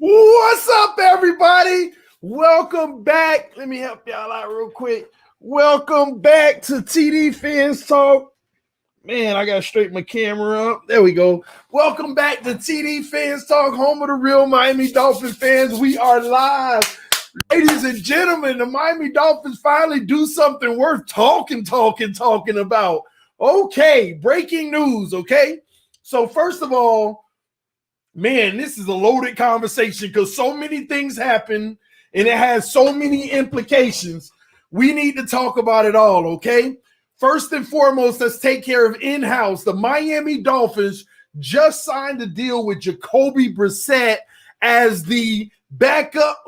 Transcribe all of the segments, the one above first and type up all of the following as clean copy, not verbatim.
What's up, everybody? Welcome back. Let me help y'all out real quick. Welcome back to TD Fans Talk. Man, I got to straighten my camera up. There we go. Welcome back to TD Fans Talk, home of the real Miami Dolphins fans. We are live. Ladies and gentlemen, the Miami Dolphins finally do something worth talking about. Okay, breaking news, okay? So first of all, man, this is a loaded conversation because so many things happen and it has so many implications. We need to talk about it all, okay? First and foremost, let's take care of in-house. The Miami Dolphins just signed a deal with Jacoby Brissett as the backup.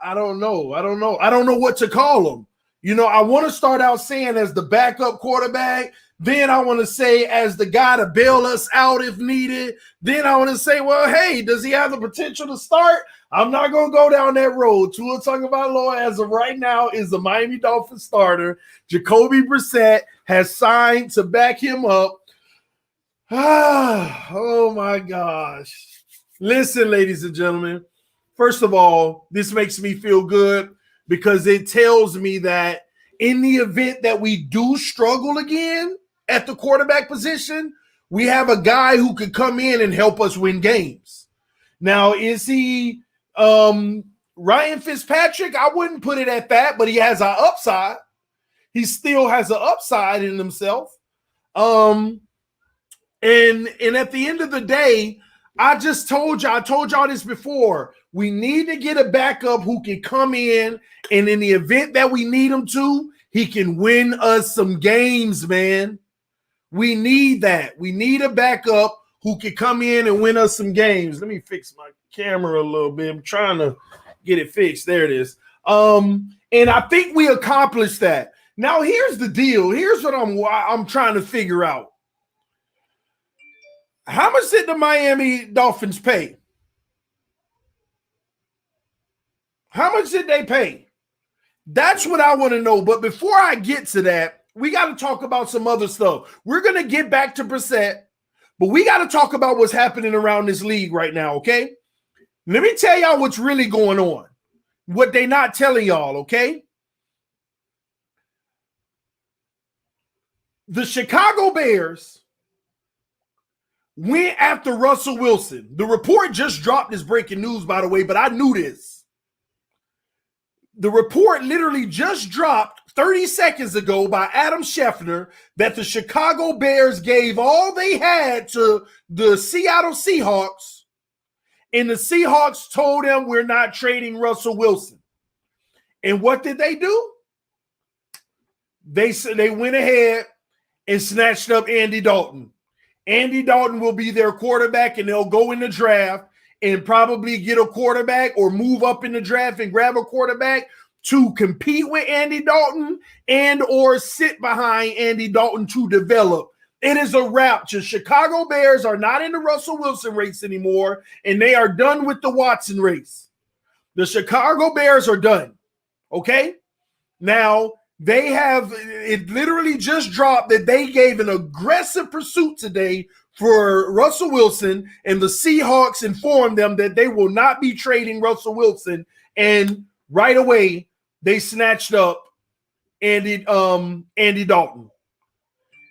I don't know what to call him. You know, I want to start out saying as the backup quarterback Then I want to say as the guy to bail us out if needed. Then I want to say, well, hey, does he have the potential to start? I'm not going to go down that road. Tua Tagovailoa, as of right now, is the Miami Dolphins starter. Jacoby Brissett has signed to back him up. Oh, my gosh. Listen, ladies and gentlemen. First of all, this makes me feel good because it tells me that in the event that we do struggle again at the quarterback position, we have a guy who could come in and help us win games. Now, is he Ryan Fitzpatrick? I wouldn't put it at that, but he has an upside. He still has an upside in himself. And at the end of the day, I told y'all this before. We need to get a backup who can come in, and in the event that we need him to, he can win us some games, man. We need that. We need a backup who can come in and win us some games. Let me fix my camera a little bit. I'm trying to get it fixed. There it is. And I think we accomplished that. Now, here's the deal. Here's what I'm trying to figure out. How much did the Miami Dolphins pay? How much did they pay? That's what I want to know. But before I get to that, we got to talk about some other stuff. We're going to get back to Brissett, but we got to talk about what's happening around this league right now, okay? Let me tell y'all what's really going on, what they not telling y'all, okay? The Chicago Bears went after Russell Wilson. The report just dropped this breaking news, by the way, but I knew this. The report literally just dropped 30 seconds ago by Adam Schefter that the Chicago Bears gave all they had to the Seattle Seahawks, and the Seahawks told them we're not trading Russell Wilson. And what did they do? They went ahead and snatched up Andy Dalton. Andy Dalton will be their quarterback, and they'll go in the draft and probably get a quarterback or move up in the draft and grab a quarterback to compete with Andy Dalton and or sit behind Andy Dalton to develop. It is a wrap. The Chicago Bears are not in the Russell Wilson race anymore, and they are done with the Watson race. The Chicago Bears are done, okay? Now, it literally just dropped that they gave an aggressive pursuit today for Russell Wilson, and the Seahawks informed them that they will not be trading Russell Wilson, and right away they snatched up Andy Dalton.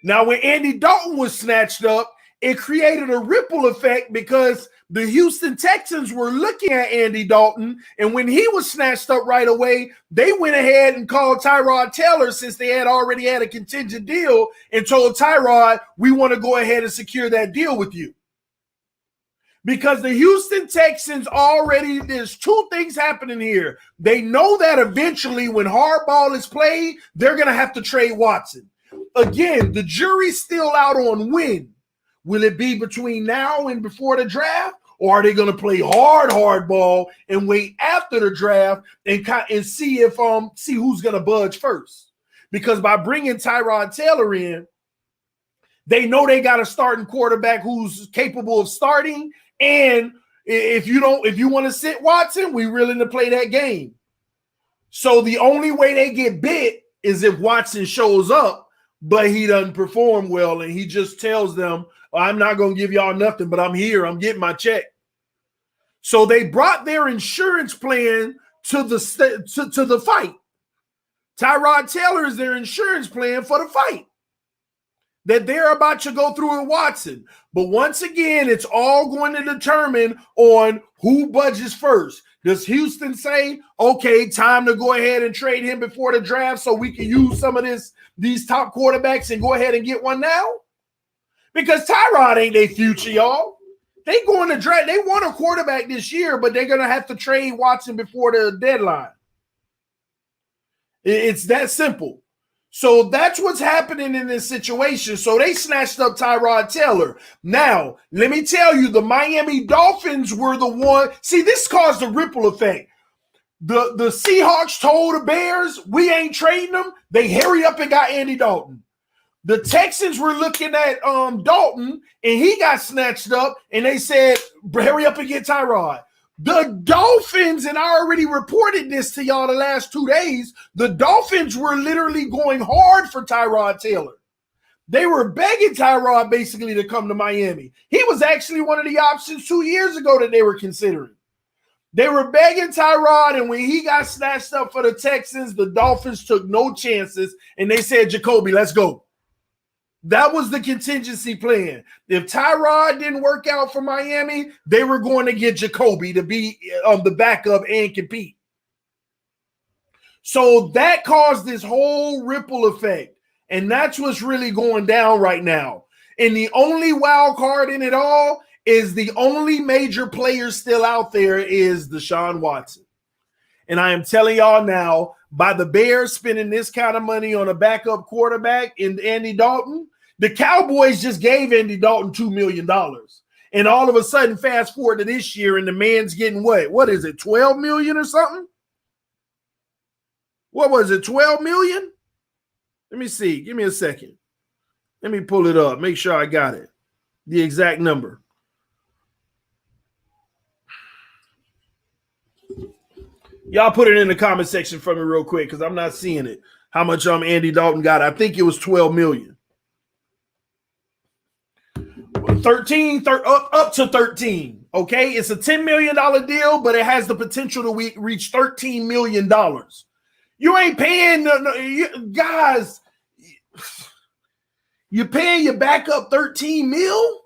Now, when Andy Dalton was snatched up, it created a ripple effect because the Houston Texans were looking at Andy Dalton, and when he was snatched up right away, they went ahead and called Tyrod Taylor, since they had already had a contingent deal, and told Tyrod, we want to go ahead and secure that deal with you. Because the Houston Texans already, there's two things happening here. They know that eventually when hardball is played, they're going to have to trade Watson. Again, the jury's still out on when. Will it be between now and before the draft, or are they going to play hardball and wait after the draft and see who's going to budge first? Because by bringing Tyrod Taylor in, they know they got a starting quarterback who's capable of starting. And if you want to sit Watson, we're willing to play that game. So the only way they get bit is if Watson shows up, but he doesn't perform well, and he just tells them, I'm not going to give y'all nothing, but I'm here. I'm getting my check. So they brought their insurance plan to the fight. Tyrod Taylor is their insurance plan for the fight that they're about to go through with Watson. But once again, it's all going to determine on who budges first. Does Houston say, okay, time to go ahead and trade him before the draft so we can use some of these top quarterbacks and go ahead and get one now? Because Tyrod ain't their future, y'all. They going to draft. They want a quarterback this year, but they're going to have to trade Watson before the deadline. It's that simple. So that's what's happening in this situation. So they snatched up Tyrod Taylor. Now, let me tell you, the Miami Dolphins were the one. See, this caused a ripple effect. The Seahawks told the Bears, we ain't trading them. They hurry up and got Andy Dalton. The Texans were looking at Dalton, and he got snatched up, and they said, hurry up and get Tyrod. The Dolphins, and I already reported this to y'all the last 2 days, the Dolphins were literally going hard for Tyrod Taylor. They were begging Tyrod basically to come to Miami. He was actually one of the options 2 years ago that they were considering. They were begging Tyrod, and when he got snatched up for the Texans, the Dolphins took no chances, and they said, Jacoby, let's go. That was the contingency plan. If Tyrod didn't work out for Miami, they were going to get Jacoby to be the backup and compete. So that caused this whole ripple effect, and that's what's really going down right now. And the only wild card in it all is the only major player still out there is Deshaun Watson. And I am telling y'all now, by the Bears spending this kind of money on a backup quarterback in Andy Dalton, the Cowboys just gave Andy Dalton $2 million. And all of a sudden, fast forward to this year, and the man's getting what? What is it, $12 million or something? What was it, $12 million? Let me see. Give me a second. Let me pull it up. Make sure I got it. The exact number. Y'all put it in the comment section for me real quick because I'm not seeing it. How much Andy Dalton got? I think it was $12 million. 13, up to 13. Okay, it's a $10 million deal, but it has the potential to reach $13 million. You ain't paying, guys. You're paying your backup $13 million?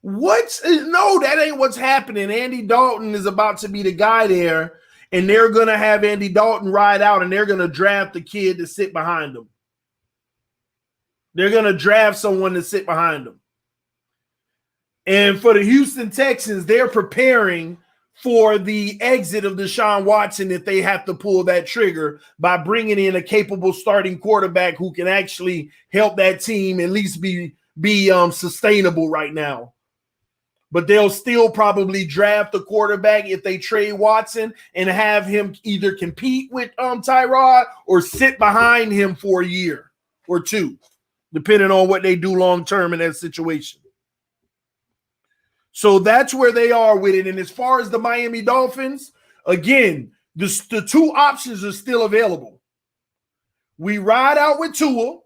No, that ain't what's happening. Andy Dalton is about to be the guy there, and they're going to have Andy Dalton ride out, and they're going to draft the kid to sit behind him. They're going to draft someone to sit behind him. And for the Houston Texans, they're preparing for the exit of Deshaun Watson if they have to pull that trigger by bringing in a capable starting quarterback who can actually help that team at least be sustainable right now. But they'll still probably draft the quarterback if they trade Watson and have him either compete with Tyrod or sit behind him for a year or two, depending on what they do long-term in that situation. So that's where they are with it. And as far as the Miami Dolphins, again, the two options are still available. We ride out with Tua,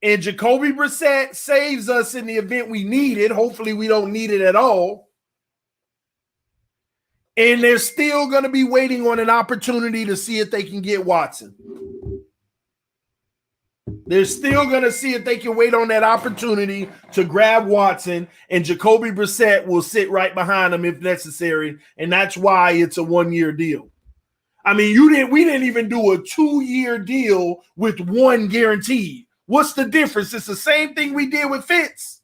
and Jacoby Brissett saves us in the event we need it. Hopefully we don't need it at all. And they're still going to be waiting on an opportunity to see if they can get Watson. They're still going to see if they can wait on that opportunity to grab Watson, and Jacoby Brissett will sit right behind him if necessary, and that's why it's a one-year deal. I mean, we didn't even do a 2-year deal with one guaranteed. What's the difference? It's the same thing we did with Fitz.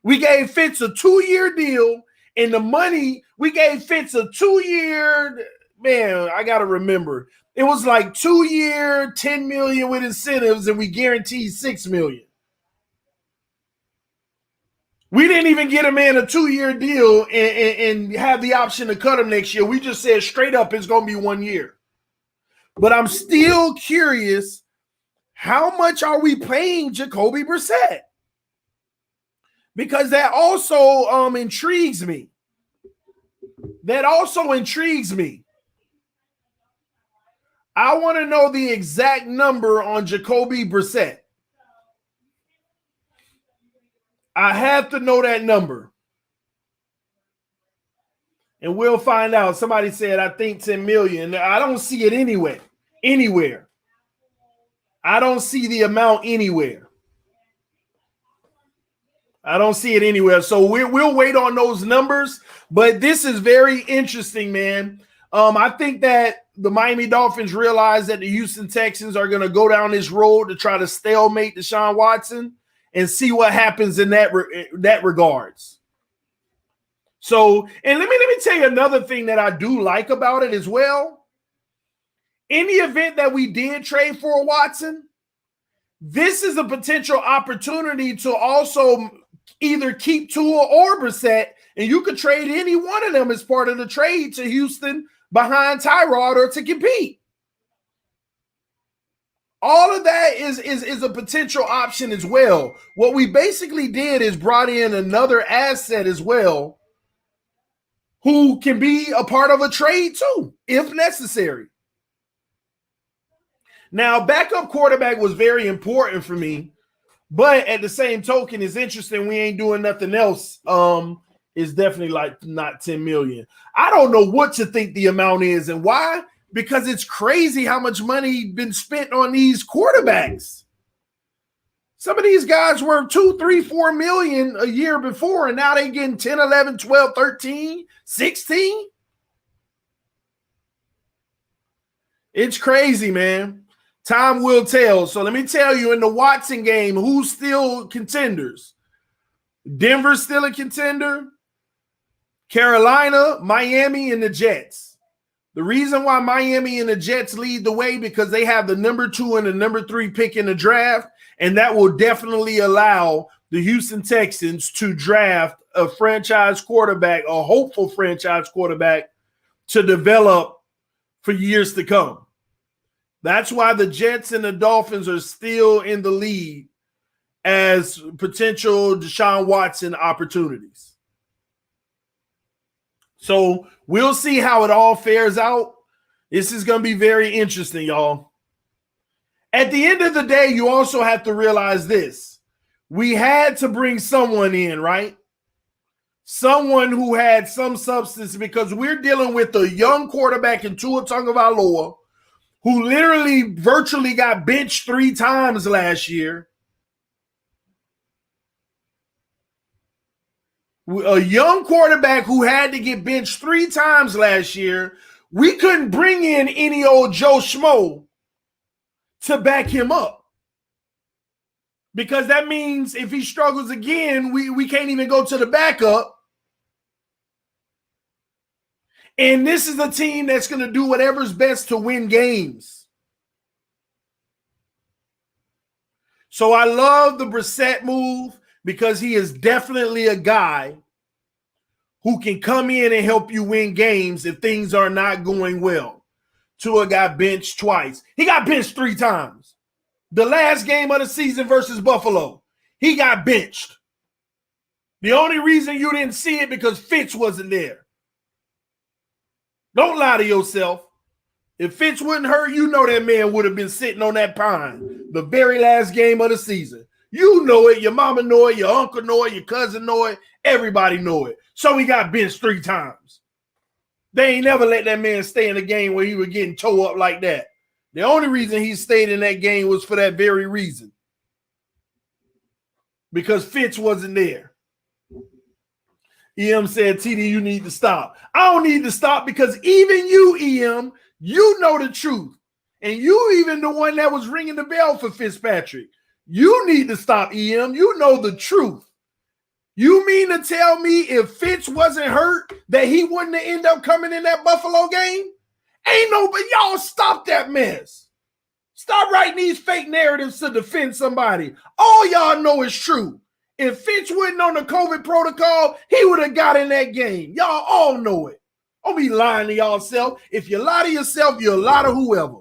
We gave Fitz a 2-year deal, and the money, we gave Fitz a 2-year, man, I got to remember. It was like 2-year, $10 million with incentives, and we guaranteed $6 million. We didn't even get a man a 2-year deal and have the option to cut him next year. We just said straight up it's going to be 1 year. But I'm still curious, how much are we paying Jacoby Brissett? Because that also intrigues me. That also intrigues me. I want to know the exact number on Jacoby Brissett. I have to know that number. And we'll find out. Somebody said, I think 10 million. I don't see it anywhere. I don't see the amount anywhere. I don't see it anywhere. So we'll wait on those numbers. But this is very interesting, man. I think that the Miami Dolphins realize that the Houston Texans are going to go down this road to try to stalemate Deshaun Watson and see what happens in that regards. So, and let me tell you another thing that I do like about it as well. In the event that we did trade for Watson, this is a potential opportunity to also either keep Tua or Brissett, and you could trade any one of them as part of the trade to Houston behind Tyrod or to compete. All of that is a potential option as well. What we basically did is brought in another asset as well who can be a part of a trade too, if necessary. Now, backup quarterback was very important for me, but at the same token, it's interesting we ain't doing nothing else. It's definitely like not 10 million. I don't know what to think the amount is and why, because it's crazy how much money been spent on these quarterbacks. Some of these guys were 2, 3, 4 million a year before, and now they getting 10, 11, 12, 13, 16. It's crazy, man. Time will tell. So let me tell you, in the Watson game, who's still contenders? Denver's still a contender. Carolina, Miami, and the Jets. The reason why Miami and the Jets lead the way because they have the number 2 and the number 3 pick in the draft, and that will definitely allow the Houston Texans to draft a franchise quarterback, a hopeful franchise quarterback, to develop for years to come. That's why the Jets and the Dolphins are still in the lead as potential Deshaun Watson opportunities. So we'll see how it all fares out. This is going to be very interesting, y'all. At the end of the day, you also have to realize this. We had to bring someone in, right? Someone who had some substance, because we're dealing with a young quarterback in Tua Tagovailoa who literally virtually got benched 3 times last year. A young quarterback who had to get benched 3 times last year. We couldn't bring in any old Joe Schmo to back him up, because that means if he struggles again, we can't even go to the backup. And this is a team that's going to do whatever's best to win games. So I love the Brissett move, because he is definitely a guy who can come in and help you win games if things are not going well. Tua got benched twice. He got benched 3 times. The last game of the season versus Buffalo, he got benched. The only reason you didn't see it because Fitz wasn't there. Don't lie to yourself. If Fitz wouldn't hurt, you know that man would have been sitting on that pine the very last game of the season. You know it. Your mama know it. Your uncle know it. Your cousin know it. Everybody know it. So he got benched 3 times. They ain't never let that man stay in a game where he was getting towed up like that. The only reason he stayed in that game was for that very reason. Because Fitz wasn't there. EM said, TD, you need to stop. I don't need to stop because even you, EM, you know the truth. And you even the one that was ringing the bell for Fitzpatrick. You need to stop, EM. You know the truth. You mean to tell me if Fitz wasn't hurt that he wouldn't have ended up coming in that Buffalo game? Ain't nobody. Y'all stop that mess. Stop writing these fake narratives to defend somebody. All y'all know is true. If Fitz wasn't on the COVID protocol, he would have got in that game. Y'all all know it. Don't be lying to y'allself. If you lie to yourself, you'll lie to whoever.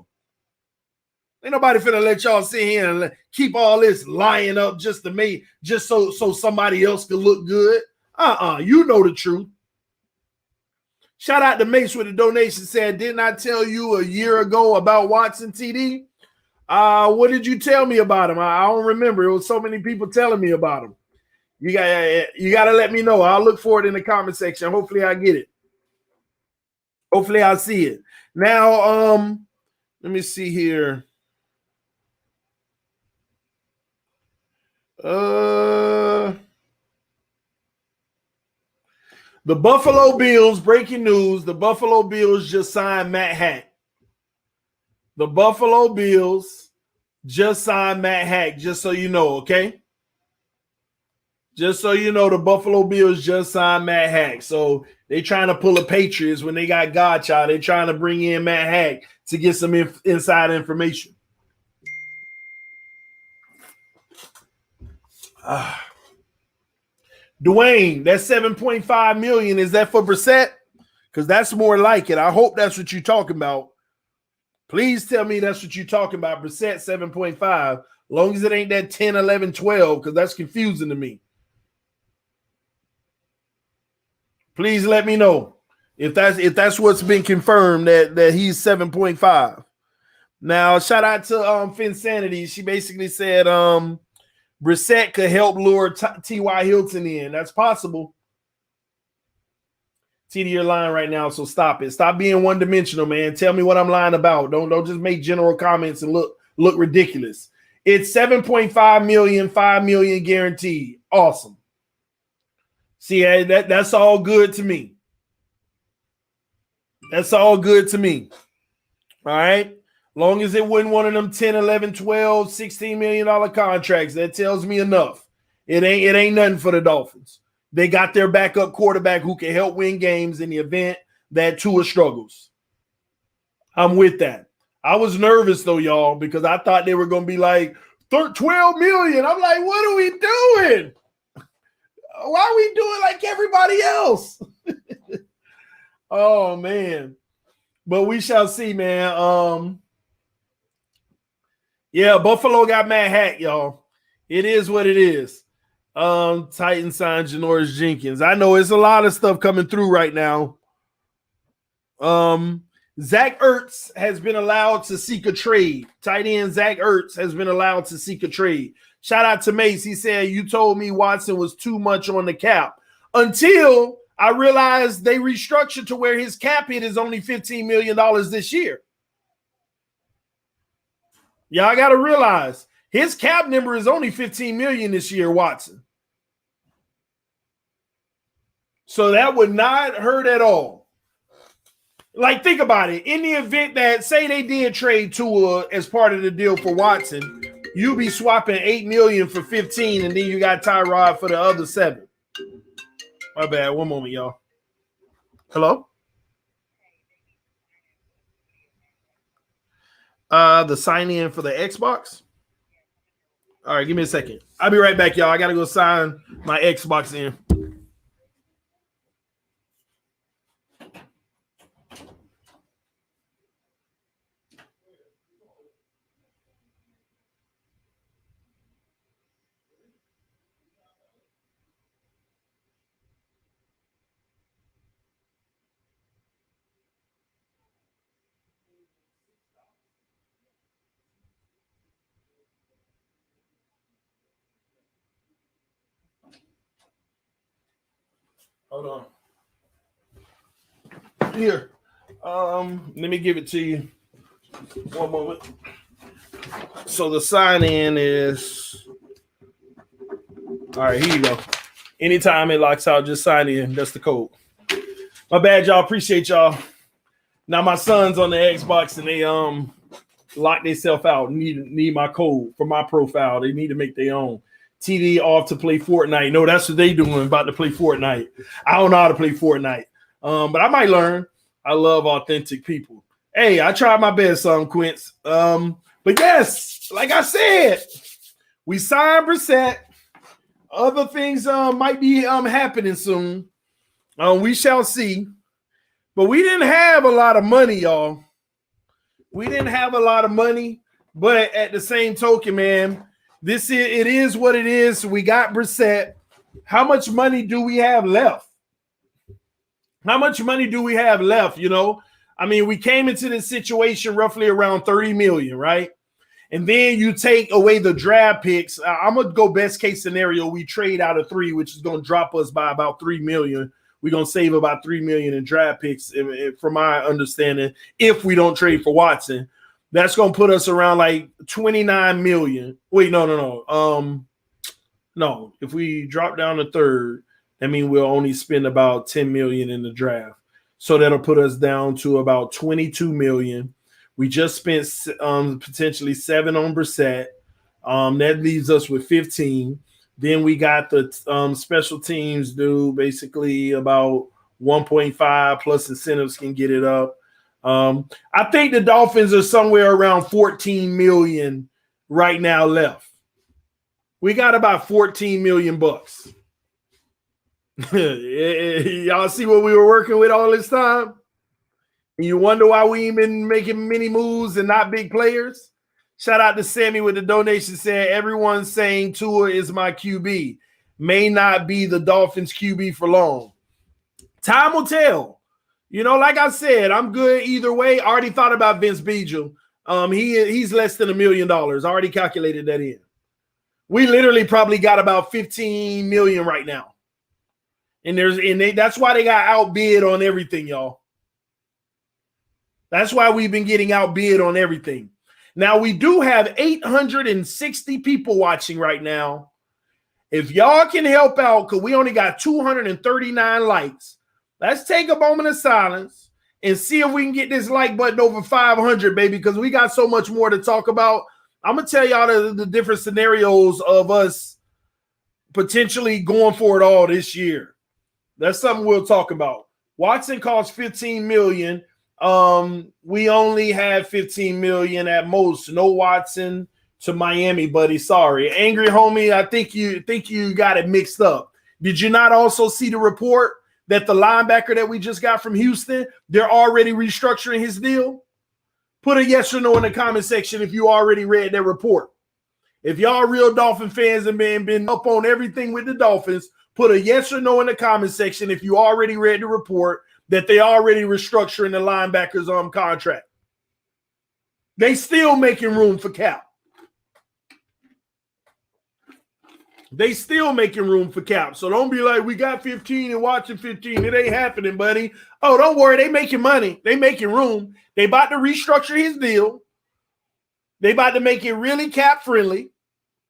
Ain't nobody finna let y'all sit here and keep all this lying up just so somebody else can look good. You know the truth. Shout out to Mace with a donation, said, didn't I tell you a year ago about Watson, TD? What did you tell me about him? I don't remember. It was so many people telling me about him. You got to let me know. I'll look for it in the comment section. Hopefully I get it. Hopefully I'll see it. Now, let me see here. The Buffalo Bills, breaking news, the Buffalo Bills just signed Matt Hack. The Buffalo Bills just signed Matt Hack, just so you know, okay? Just so you know, the Buffalo Bills just signed Matt Hack. So they trying to pull a Patriots when they got Godchild. They trying to bring in Matt Hack to get some inside information. Dwayne, that $7.5 million, is that for Brissett? Because that's more like it. I hope that's what you're talking about. Please tell me that's what you're talking about. Brissett 7.5. Long as it ain't that 10, 11, 12, because that's confusing to me. Please let me know if that's what's been confirmed that he's 7.5. Now, shout out to Finsanity. She basically said Brissett could help lure T.Y. Hilton in. That's possible. TD, you're lying right now, so stop it. Stop being one-dimensional, man. Tell me what I'm lying about. Don't just make general comments and look ridiculous. It's 7.5 million, 5 million guaranteed. Awesome. See, that's all good to me. That's all good to me. All right? Long as it wasn't one of them 10, 11, 12, $16 million contracts, that tells me enough. It ain't nothing for the Dolphins. They got their backup quarterback who can help win games in the event that Tua struggles. I'm with that. I was nervous, though, y'all, because I thought they were going to be like, 12 million. I'm like, what are we doing? Why are we doing like everybody else? Oh, man. But we shall see, man. Yeah, Buffalo got Matt Hack, y'all. It is what it is. Titan signed Janoris Jenkins. I know it's a lot of stuff coming through right now. Zach Ertz has been allowed to seek a trade. Tight end Zach Ertz has been allowed to seek a trade. Shout out to Mace. He said, you told me Watson was too much on the cap. Until I realized they restructured to where his cap hit is only $15 million this year. Y'all got to realize his cap number is only $15 million this year, Watson. So that would not hurt at all. Like, think about it. In the event that, say they did trade Tua as part of the deal for Watson, you'd be swapping $8 million for 15, and then you got Tyrod for the other 7. My bad. One moment, y'all. Hello? The sign-in for the Xbox? All right, give me a second. I'll be right back, y'all. I got to go sign my Xbox in. Hold on. Here. Let me give it to you. One moment. So the sign-in is... All right, here you go. Anytime it locks out, just sign in. That's the code. My bad, y'all. Appreciate y'all. Now my son's on the Xbox and they lock themselves out. Need my code for my profile. They need to make their own. TD off to play Fortnite. No, that's what they doing, about to play Fortnite. I don't know how to play Fortnite. But I might learn. I love authentic people. Hey, I tried my best, Quince. But yes, like I said, we signed Brissett. Other things might be happening soon. We shall see. But we didn't have a lot of money, y'all. We didn't have a lot of money. But at the same token, man, it is what it is. We got Brissett. How much money do we have left? How much money do we have left, you know? I mean, we came into this situation roughly around 30 million, right? And then you take away the draft picks. I'm going to go best case scenario. We trade out of 3, which is going to drop us by about 3 million. We're going to save about 3 million in draft picks, from my understanding, if we don't trade for Watson. That's going to put us around like 29 million. Wait, no. No, if we drop down to 3rd, that means we'll only spend about 10 million in the draft. So that'll put us down to about 22 million. We just spent potentially 7 on Brissett. That leaves us with 15. Then we got the special teams do basically about 1.5 plus incentives can get it up. I think the Dolphins are somewhere around 14 million right now left. We got about 14 million bucks. Y'all see what we were working with all this time? You wonder why we ain't been making many moves and not big players? Shout out to Sammy with the donation saying, everyone's saying Tua is my QB. May not be the Dolphins QB for long. Time will tell. You know, like I said, I'm good either way. I already thought about Vince Beagle. He's less than $1 million. I already calculated that in. We literally probably got about 15 million right now. And that's why they got outbid on everything, y'all. That's why we've been getting outbid on everything. Now, we do have 860 people watching right now. If y'all can help out, because we only got 239 likes, let's take a moment of silence and see if we can get this like button over 500, baby, because we got so much more to talk about. I'm going to tell y'all the different scenarios of us potentially going for it all this year. That's something we'll talk about. Watson costs $15 million. We only have 15 million at most. No Watson to Miami, buddy. Sorry. Angry homie, I think you got it mixed up. Did you not also see the report that the linebacker that we just got from Houston, they're already restructuring his deal? Put a yes or no in the comment section if you already read that report. If y'all real Dolphin fans and been up on everything with the Dolphins, put a yes or no in the comment section if you already read the report that they already restructuring the linebackers on contract. They still making room for cap. They still making room for cap. So don't be like, we got 15 and watching 15. It ain't happening, buddy. Oh, don't worry. They making money. They making room. They about to restructure his deal. They about to make it really cap friendly.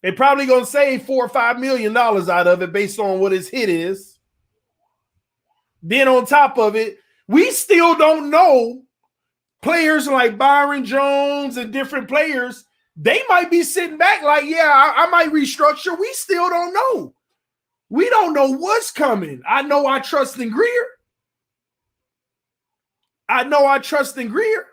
They probably going to save $4 or $5 million out of it based on what his hit is. Then on top of it, we still don't know players like Byron Jones and different players. They might be sitting back like, yeah, I might restructure. We still don't know. We don't know what's coming. I know I trust in Greer. I know I trust in Greer.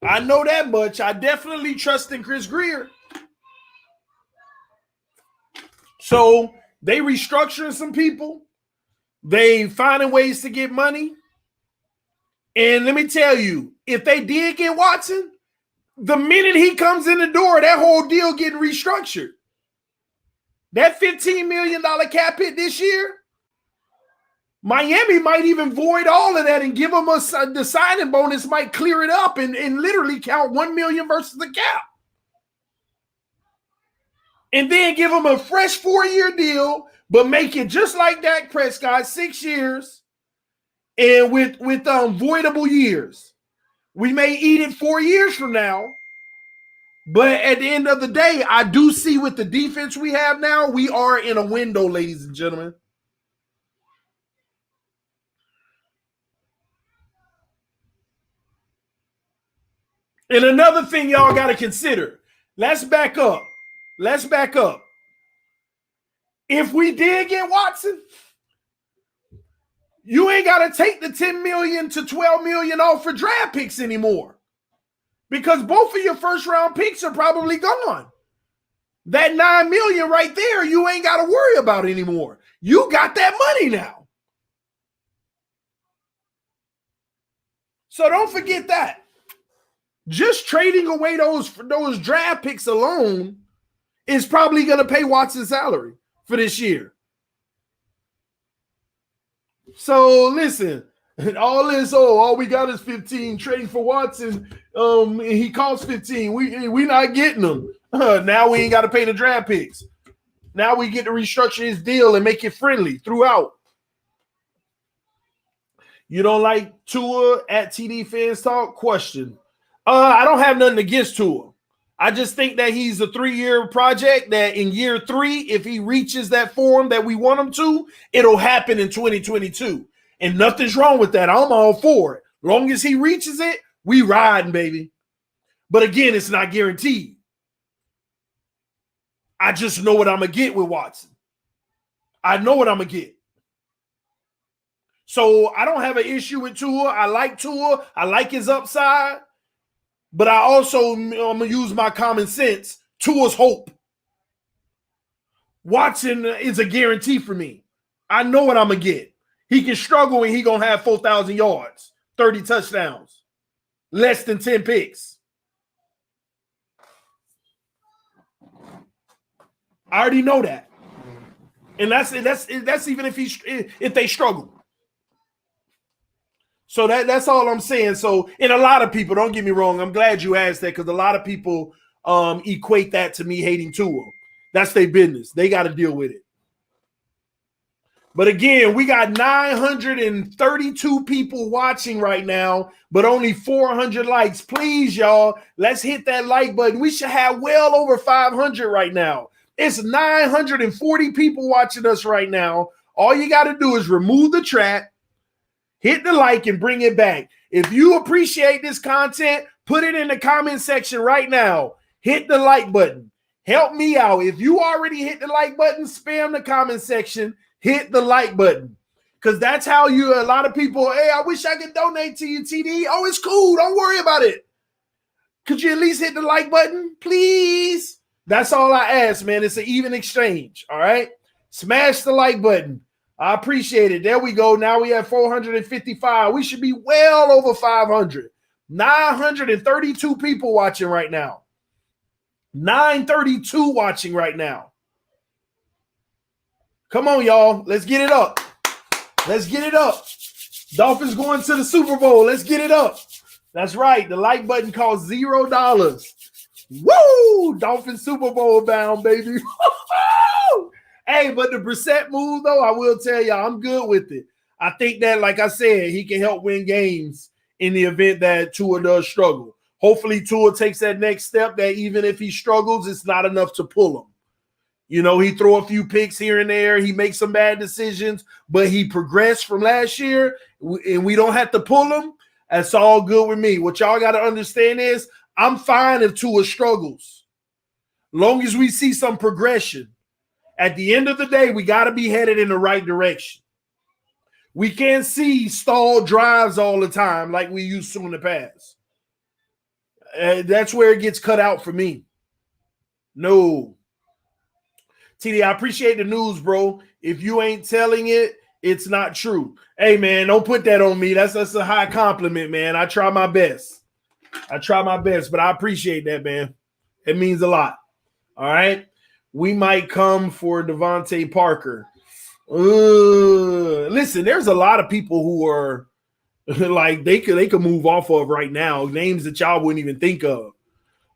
I know that much. I definitely trust in Chris Greer. So they restructuring some people. They finding ways to get money. And let me tell you, if they did get Watson, the minute he comes in the door, that whole deal getting restructured. That $15 million cap hit this year, Miami might even void all of that and give them the signing bonus might clear it up and literally count $1 million versus the cap. And then give them a fresh 4-year deal, but make it just like Dak Prescott, 6 years, and with voidable years. We may eat it 4 years from now, but at the end of the day, I do see with the defense we have now, we are in a window, ladies and gentlemen. And another thing y'all got to consider, let's back up. Let's back up. If we did get Watson, you ain't got to take the $10 million to $12 million off for draft picks anymore because both of your first-round picks are probably gone. That $9 million right there, you ain't got to worry about anymore. You got that money now. So don't forget that. Just trading away those draft picks alone is probably going to pay Watson's salary for this year. So listen, all this, all we got is 15. Trading for Watson, he costs 15. We not getting him. Now we ain't got to pay the draft picks. Now we get to restructure his deal and make it friendly throughout. You don't like Tua at TDPHINSTALK? Question. I don't have nothing against Tua. I just think that he's a 3-year project that in year 3, if he reaches that form that we want him to, it'll happen in 2022. And nothing's wrong with that. I'm all for it. Long as he reaches it, we riding, baby. But again, it's not guaranteed. I just know what I'm going to get with Watson. I know what I'm going to get. So I don't have an issue with Tua. I like Tua. I like his upside. But I also, I'm going to use my common sense. Tua's hope. Watson is a guarantee for me. I know what I'm going to get. He can struggle and he going to have 4,000 yards, 30 touchdowns, less than 10 picks. I already know that. And that's even if they struggle. So that's all I'm saying. So, and a lot of people, don't get me wrong, I'm glad you asked that because a lot of people equate that to me hating Tua. That's their business. They got to deal with it. But again, we got 932 people watching right now, but only 400 likes. Please, y'all, let's hit that like button. We should have well over 500 right now. It's 940 people watching us right now. All you got to do is remove the chat, hit the like, and bring it back. If you appreciate this content, put it in the comment section right now. Hit the like button. Help me out. If you already hit the like button, spam the comment section. Hit the like button because that's how a lot of people, hey, I wish I could donate to you, TD. Oh, it's cool. Don't worry about it. Could you at least hit the like button, please? That's all I ask, man. It's an even exchange, all right? Smash the like button. I appreciate it. There we go. Now we have 455. We should be well over 500. 932 people watching right now. 932 watching right now. Come on, y'all. Let's get it up. Let's get it up. Dolphins going to the Super Bowl. Let's get it up. That's right. The like button costs $0. Woo! Dolphins Super Bowl bound, baby. Hey, but the Brissett move, though, I will tell y'all, I'm good with it. I think that, like I said, he can help win games in the event that Tua does struggle. Hopefully, Tua takes that next step that even if he struggles, it's not enough to pull him. You know, he throw a few picks here and there. He makes some bad decisions, but he progressed from last year, and we don't have to pull him. That's all good with me. What y'all got to understand is I'm fine if Tua struggles. Long as we see some progression. At the end of the day, we got to be headed in the right direction. We can't see stalled drives all the time like we used to in the past. That's where it gets cut out for me. No. TD, I appreciate the news, bro. If you ain't telling it, it's not true. Hey, man, don't put that on me. That's a high compliment, man. I try my best. But I appreciate that, man. It means a lot. All right? We might come for Devontae Parker. Listen, there's a lot of people who are like they could move off of right now, names that y'all wouldn't even think of.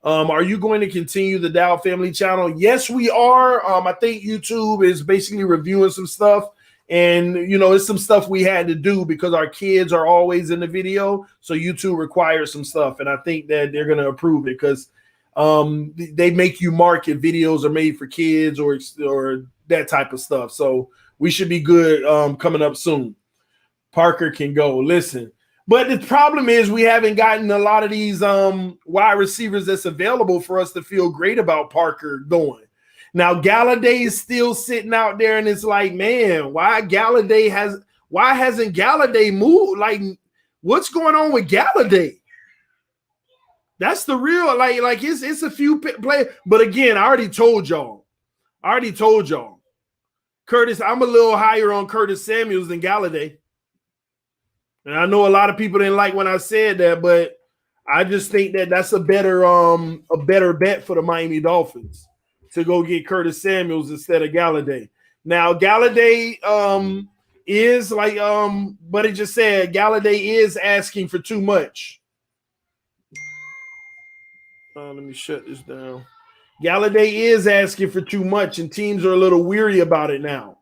Are you going to continue the Dow Family channel? Yes, we are. I think YouTube is basically reviewing some stuff. And, you know, it's some stuff we had to do because our kids are always in the video. So YouTube requires some stuff. And I think that they're going to approve it because they make you mark if videos are made for kids or that type of stuff. So we should be good coming up soon. Parker can go. Listen. But the problem is we haven't gotten a lot of these wide receivers that's available for us to feel great about Parker going. Now, Galladay is still sitting out there, and it's like, man, why hasn't Galladay moved? Like, what's going on with Galladay? That's the real, like it's a few players. But again, I already told y'all. Curtis, I'm a little higher on Curtis Samuels than Galladay. And I know a lot of people didn't like when I said that, but I just think that that's a better bet for the Miami Dolphins to go get Curtis Samuels instead of Galladay. Now, Galladay is like but it just said Galladay is asking for too much. Let me shut this down. Galladay is asking for too much, and teams are a little weary about it now.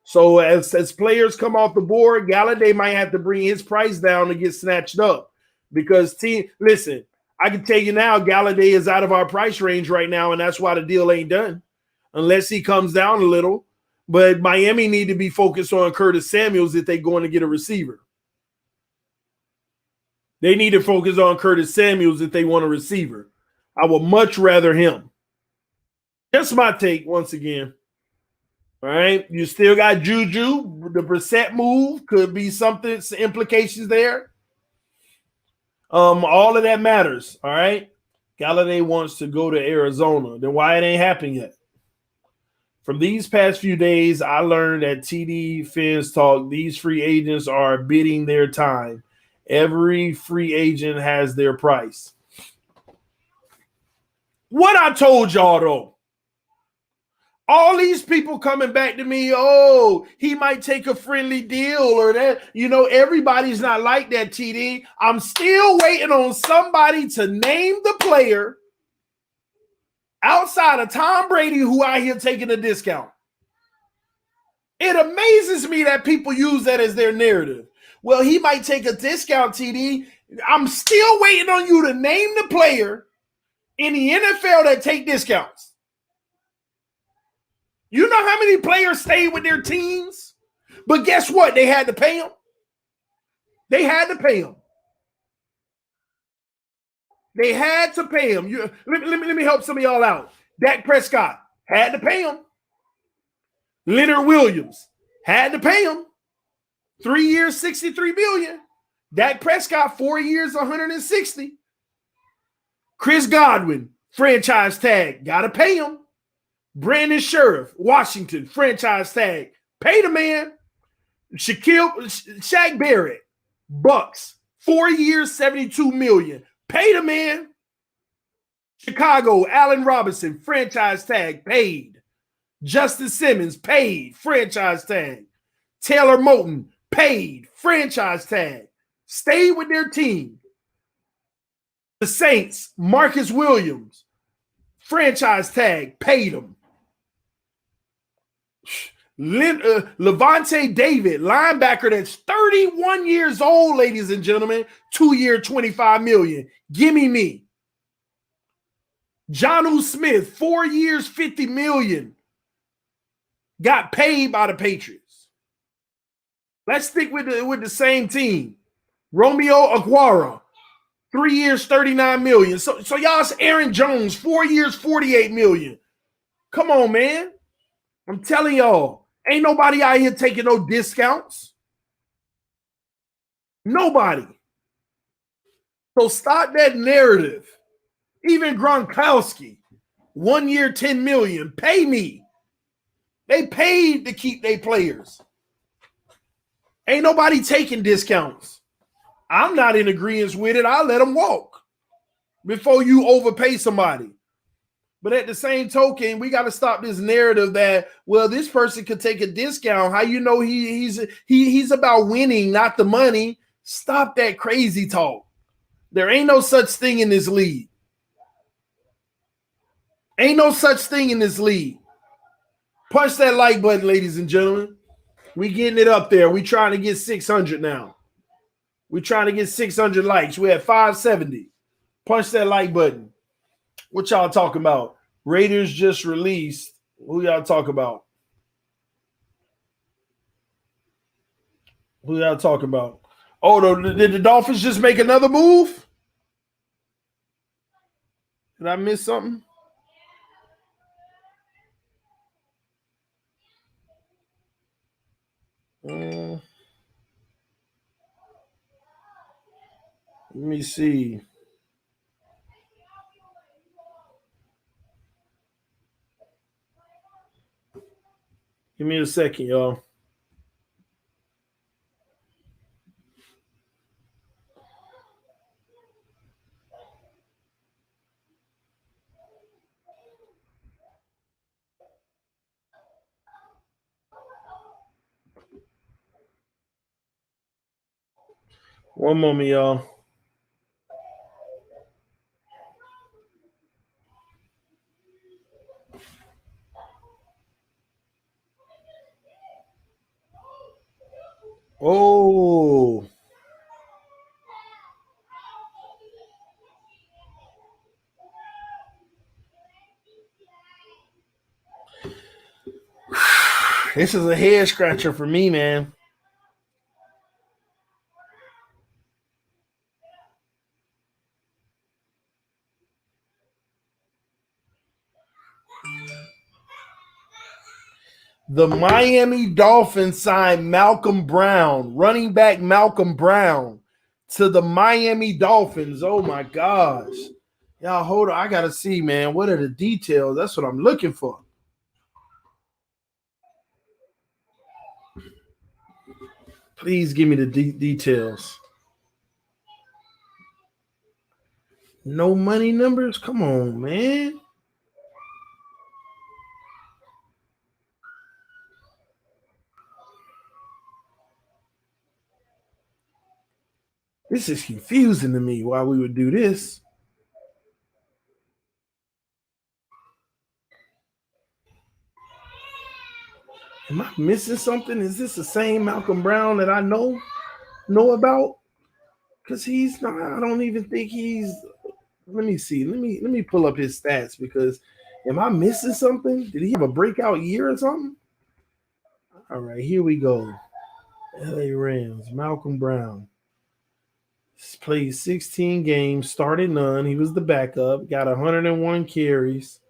So as players come off the board, Galladay might have to bring his price down to get snatched up because listen, I can tell you now, Galladay is out of our price range right now, and that's why the deal ain't done unless he comes down a little. But Miami need to be focused on Curtis Samuels if they're going to get a receiver. They need to focus on Curtis Samuels if they want a receiver. I would much rather him. That's my take once again. All right, you still got Juju. The Brissett move could be something, some implications there. All of that matters. All right, Galladay wants to go to Arizona. Then why it ain't happening yet? From these past few days, I learned at TD Fins Talk, these free agents are bidding their time. Every free agent has their price. What I told y'all, though, all these people coming back to me, oh, he might take a friendly deal or that. Everybody's not like that, TD. I'm still waiting on somebody to name the player outside of Tom Brady who out here taking a discount. It amazes me that people use that as their narrative. Well, he might take a discount, TD. I'm still waiting on you to name the player in the NFL that take discounts. You know how many players stayed with their teams? But guess what? They had to pay them. They had to pay them. They had to pay him. Let me help some of y'all out. Dak Prescott had to pay him. Leonard Williams had to pay him. 3 years, $63 million. Dak Prescott, 4 years, $160. Chris Godwin, franchise tag, got to pay him. Brandon Sheriff, Washington, franchise tag, pay the man. Shaq Barrett, Bucks, 4 years, $72 million. Pay the man. Chicago, Allen Robinson, franchise tag, paid. Justin Simmons, paid, franchise tag. Taylor Moton, paid, franchise tag. Stayed with their team. The Saints, Marcus Williams, franchise tag, paid him. Levante David, linebacker that's 31 years old, ladies and gentlemen, 2 year, $25 million. Gimme me. Jonnu Smith, 4 years, $50 million. Got paid by the Patriots. Let's stick with the same team. Romeo Aguara, 3 years, $39 million. So y'all's Aaron Jones, 4 years, $48 million. Come on, man. I'm telling y'all, ain't nobody out here taking no discounts. Nobody. So stop that narrative. Even Gronkowski, 1 year, $10 million. Pay me. They paid to keep their players. Ain't nobody taking discounts. I'm not in agreement with it. I'll let them walk before you overpay somebody. But at the same token, we got to stop this narrative that, well, this person could take a discount. How you know he's about winning, not the money? Stop that crazy talk. There ain't no such thing in this league. Ain't no such thing in this league. Punch that like button, ladies and gentlemen. We getting it up there. We trying to get 600 now. We trying to get 600 likes. We're at 570. Punch that like button. What y'all talking about? Raiders just released. Who y'all talk about? Who y'all talking about? Oh, did the Dolphins just make another move? Did I miss something? Let me see. Give me a second, y'all. One moment, y'all. Oh. This is a head scratcher for me, man. The Miami Dolphins signed Malcolm Brown, running back Malcolm Brown, to the Miami Dolphins. Oh, my gosh. Y'all, hold on. I got to see, man. What are the details? That's what I'm looking for. Please give me the details. No money numbers? Come on, man. This is confusing to me why we would do this. Am I missing something? Is this the same Malcolm Brown that I know about? Because he's not, I don't even think he's, let me see. Let me pull up his stats because am I missing something? Did he have a breakout year or something? All right, here we go. LA Rams, Malcolm Brown. Played 16 games, started none. He was the backup, got 101 carries.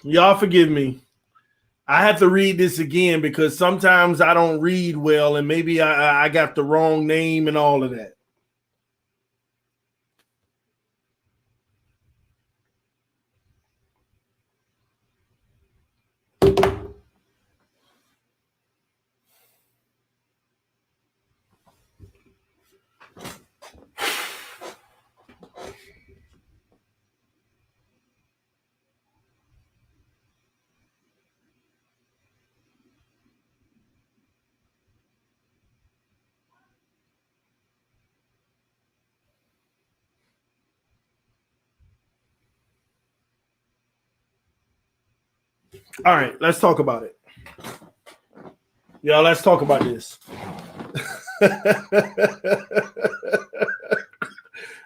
Y'all forgive me. I have to read this again because sometimes I don't read well and maybe I got the wrong name and all of that. All right, let's talk about it. Y'all, let's talk about this.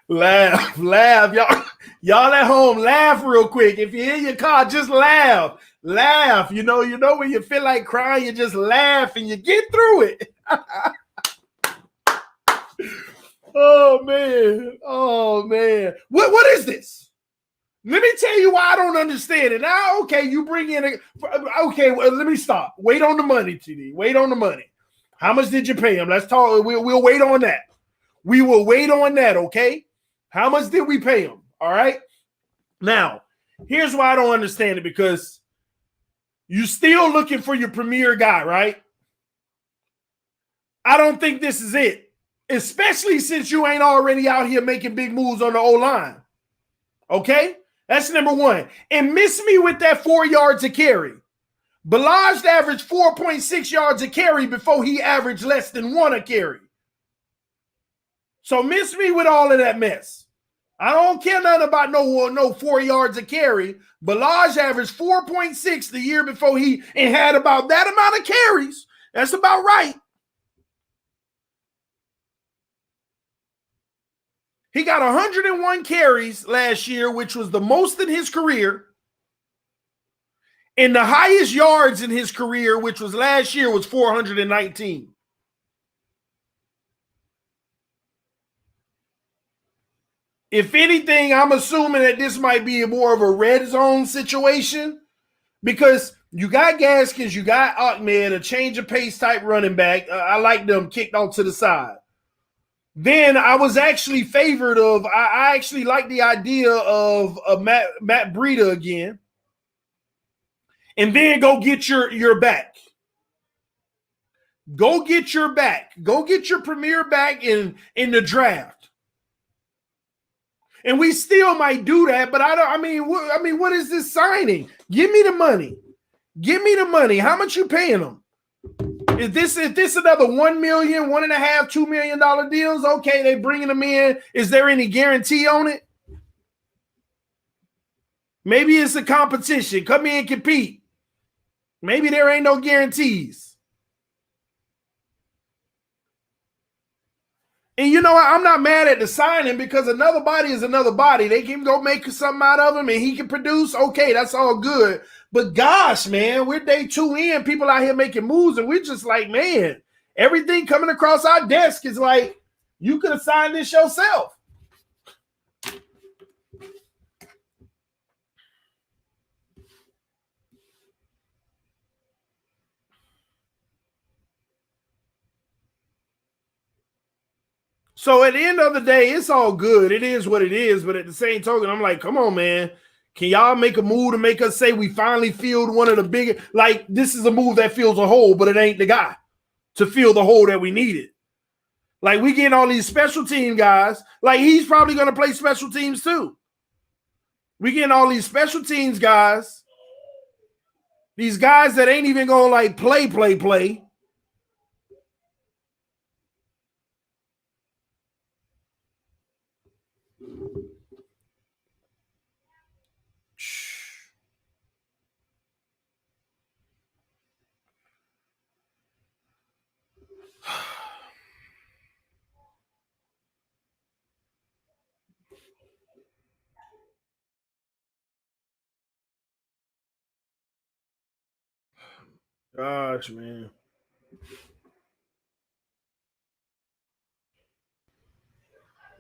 Laugh. Y'all at home, laugh real quick. If you're in your car, just laugh. You know when you feel like crying, you just laugh and you get through it. Oh man. What is this? Let me tell you why I don't understand it. Now, okay, you bring in okay, well, let me stop. Wait on the money, TD. Wait on the money. How much did you pay him? Let's talk. We'll wait on that. We will wait on that, okay? How much did we pay him? All right. Now, here's why I don't understand it, because you're still looking for your premier guy, right? I don't think this is it, especially since you ain't already out here making big moves on the O-line. Okay? That's number one. And miss me with that 4 yards a carry. Balaj averaged 4.6 yards a carry before he averaged less than 1 a carry. So miss me with all of that mess. I don't care nothing about no 4 yards a carry. Balaj averaged 4.6 the year before and had about that amount of carries. That's about right. He got 101 carries last year, which was the most in his career. And the highest yards in his career, which was last year, was 419. If anything, I'm assuming that this might be more of a red zone situation, because you got Gaskins, you got Ahmed, a change of pace type running back. I like them kicked off to the side. Then I was actually favored of, I actually like the idea of Matt Breida again. And then go get your back. Go get your back. Go get your premier back in the draft. And we still might do that, but what is this signing? Give me the money. Give me the money. How much you paying them? Is this another 1 million, $1.5, $2 million deals? Okay, they bringing them in. Is there any guarantee on it? Maybe it's a competition. Come in and compete. Maybe there ain't no guarantees. And you know what? I'm not mad at the signing because another body is another body. They can go make something out of him and he can produce. Okay, that's all good. But gosh, man, we're day 2 in. People out here making moves and we're just like, man, everything coming across our desk is like, you could have signed this yourself. So at the end of the day, it's all good. It is what it is. But at the same token, I'm like, come on, man. Can y'all make a move to make us say we finally filled one of the biggest? Like, this is a move that fills a hole, but it ain't the guy to fill the hole that we needed. Like, we getting all these special team guys. Like, he's probably going to play special teams too. We getting all these special teams guys. These guys that ain't even going to, like, play. Gosh, man.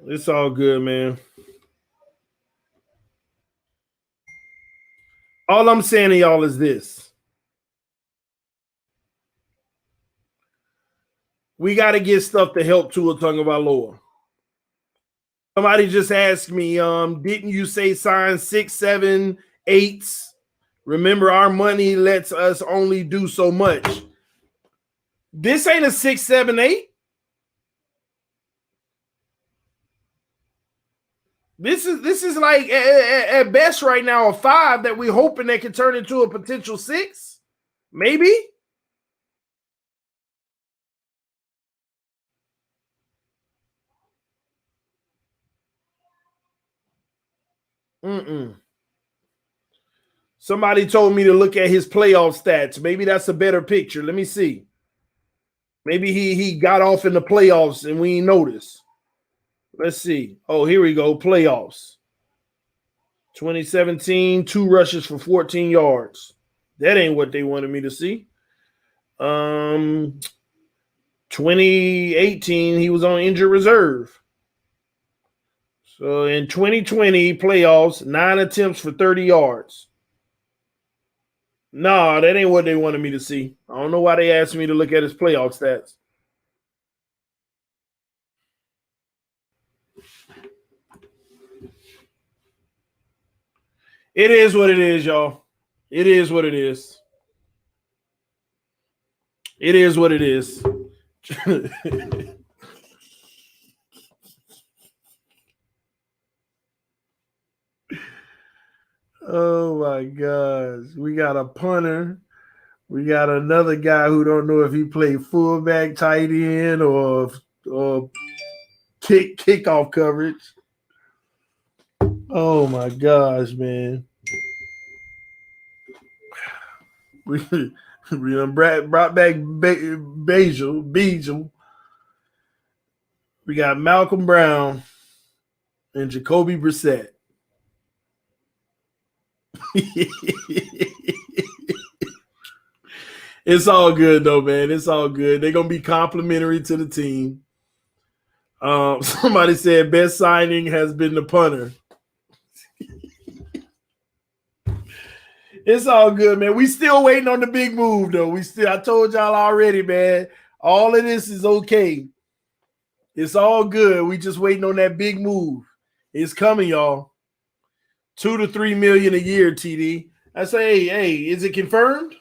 It's all good, man. All I'm saying to y'all is this. We got to get stuff to help Tua Tagovailoa. Somebody just asked me, didn't you say sign 6, 7, 8s? Remember, our money lets us only do so much. This ain't a 6, 7, 8. This is like at best right now a 5 that we're hoping that can turn into a potential 6, maybe. Somebody told me to look at his playoff stats. Maybe that's a better picture. Let me see. Maybe he got off in the playoffs and we ain't noticed. Let's see. Oh, here we go. Playoffs. 2017, 2 rushes for 14 yards. That ain't what they wanted me to see. 2018, he was on injured reserve. So in 2020 playoffs, 9 attempts for 30 yards. No, that ain't what they wanted me to see. I don't know why they asked me to look at his playoff stats. It is what it is, y'all. It is what it is. It is what it is. Oh my gosh. We got a punter. We got another guy who don't know if he played fullback, tight end, or kickoff coverage. Oh my gosh, man. We brought back Beijel. We got Malcolm Brown and Jacoby Brissett. It's all good though, man. It's all good. They're gonna be complimentary to the team. Somebody said best signing has been the punter. It's all good, man. We still waiting on the big move, though. I told y'all already, man. All of this is okay. It's all good. We just waiting on that big move. It's coming, y'all. 2 to 3 million a year, TD. I say, hey, is it confirmed?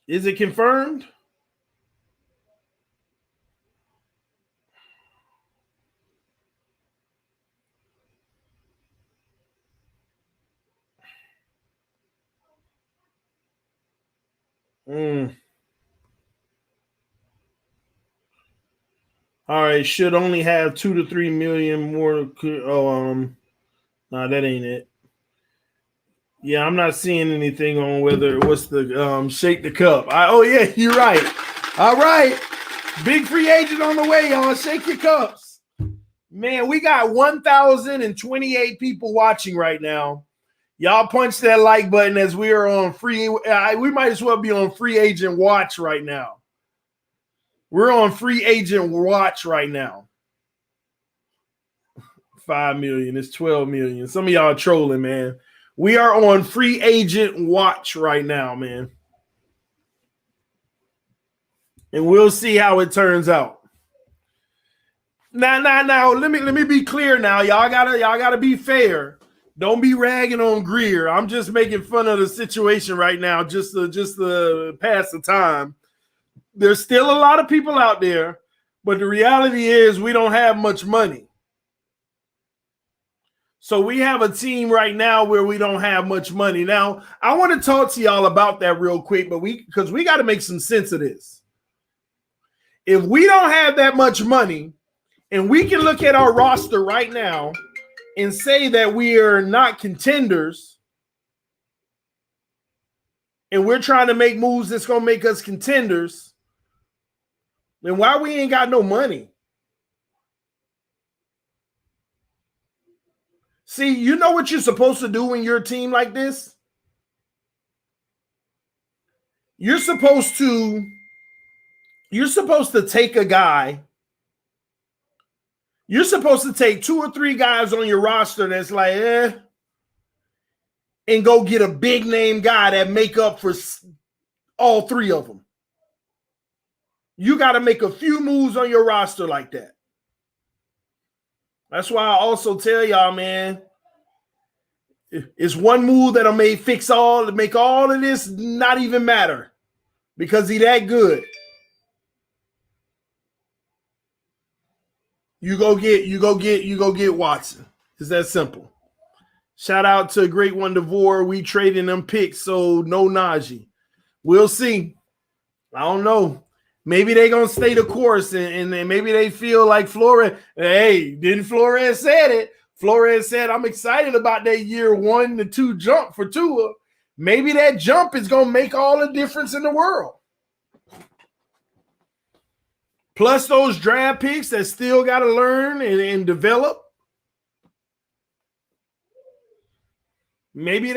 Is it confirmed? All right, should only have 2 to 3 million more. No, that ain't it. Yeah, I'm not seeing anything on what's the shake the cup. Yeah, you're right. All right, big free agent on the way, y'all. Shake your cups, man. We got 1,028 people watching right now. Y'all punch that like button as we are on free. We might as well be on free agent watch right now. We're on free agent watch right now. 5 million. It's 12 million. Some of y'all are trolling, man. We are on free agent watch right now, man. And we'll see how it turns out. Now. Let me be clear now. Y'all gotta be fair. Don't be ragging on Greer. I'm just making fun of the situation right now, just to pass the time. There's still a lot of people out there, but the reality is we don't have much money. So we have a team right now where we don't have much money. Now, I want to talk to y'all about that real quick, but because we got to make some sense of this. If we don't have that much money, and we can look at our roster right now and say that we are not contenders, and we're trying to make moves that's going to make us contenders, then why we ain't got no money? See, you know what you're supposed to do when you're a team like this? You're supposed to take a guy. You're supposed to take 2 or 3 guys on your roster that's like, and go get a big name guy that make up for all 3 of them. You got to make a few moves on your roster like that. That's why I also tell y'all, man, it's one move that'll make all of this not even matter because he that good. You go get Watson. It's that simple. Shout out to Great One Devore. We trading them picks, so no Najee. We'll see. I don't know. Maybe they're going to stay the course, and maybe they feel like Flores. Hey, didn't Flores said it? Flores said, I'm excited about that year 1 to 2 jump for Tua. Maybe that jump is going to make all the difference in the world. Plus those draft picks that still got to learn and develop. Maybe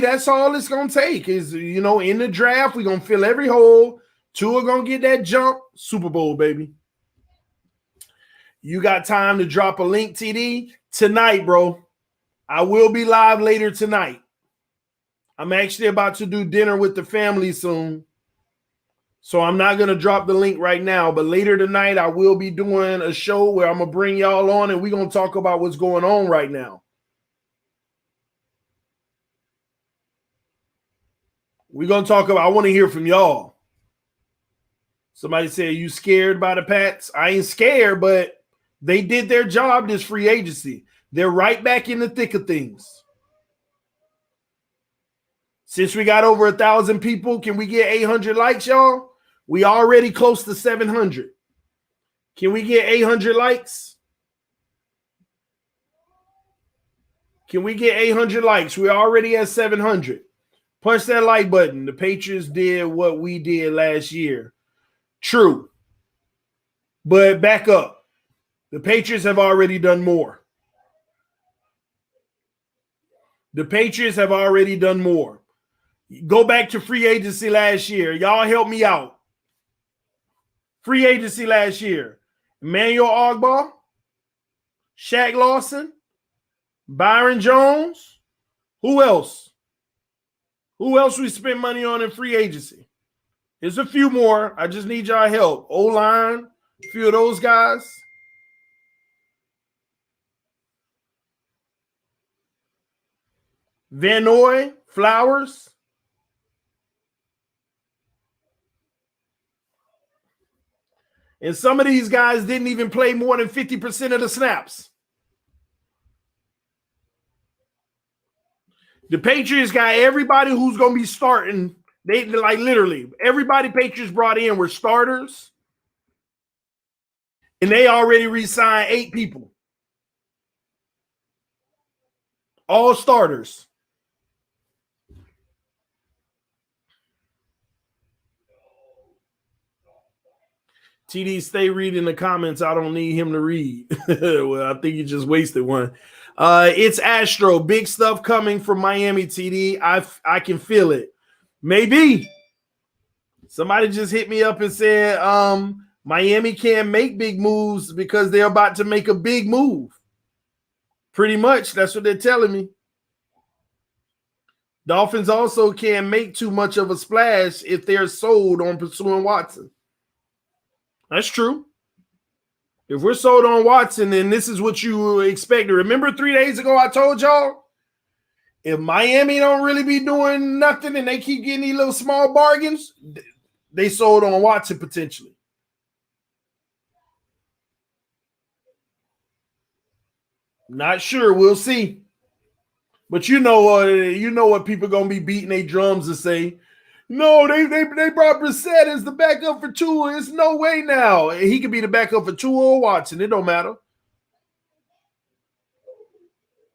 that's all it's going to take is, in the draft, we're going to fill every hole. Tua going to get that jump. Super Bowl, baby. You got time to drop a link, TD? Tonight, bro. I will be live later tonight. I'm actually about to do dinner with the family soon. So I'm not going to drop the link right now. But later tonight, I will be doing a show where I'm going to bring y'all on and we're going to talk about what's going on right now. We're going to talk about, I want to hear from y'all. Somebody said, you scared by the Pats? I ain't scared, but they did their job this free agency. They're right back in the thick of things. Since we got over 1,000 people, can we get 800 likes, y'all? We already close to 700. Can we get 800 likes? Can we get 800 likes? We're already at 700. Punch that like button. The Patriots did what we did last year. True. But back up. The Patriots have already done more. The Patriots have already done more. Go back to free agency last year. Y'all help me out. Free agency last year. Emmanuel Ogbah, Shaq Lawson, Byron Jones. Who else? Who else we spent money on in free agency? There's a few more. I just need y'all help. O-line, a few of those guys. Van Noy, Flowers. And some of these guys didn't even play more than 50% of the snaps. The Patriots got everybody who's going to be starting They like literally everybody Patriots brought in were starters, and they already re-signed 8 people, all starters. TD, stay reading the comments. I don't need him to read. Well, I think you just wasted one. It's Astro. Big stuff coming from Miami, TD. I can feel it. Maybe. Somebody just hit me up and said Miami can't make big moves because they're about to make a big move. Pretty much. That's what they're telling me. Dolphins also can't make too much of a splash if they're sold on pursuing Watson. That's true. If we're sold on Watson, then this is what you expect. Remember 3 days ago I told y'all, if Miami don't really be doing nothing and they keep getting these little small bargains, they sold on Watson potentially. Not sure. We'll see. But you know what people gonna be beating their drums and say, no, they brought Brissett as the backup for Tua. It's no way now. He could be the backup for Tua or Watson. It don't matter.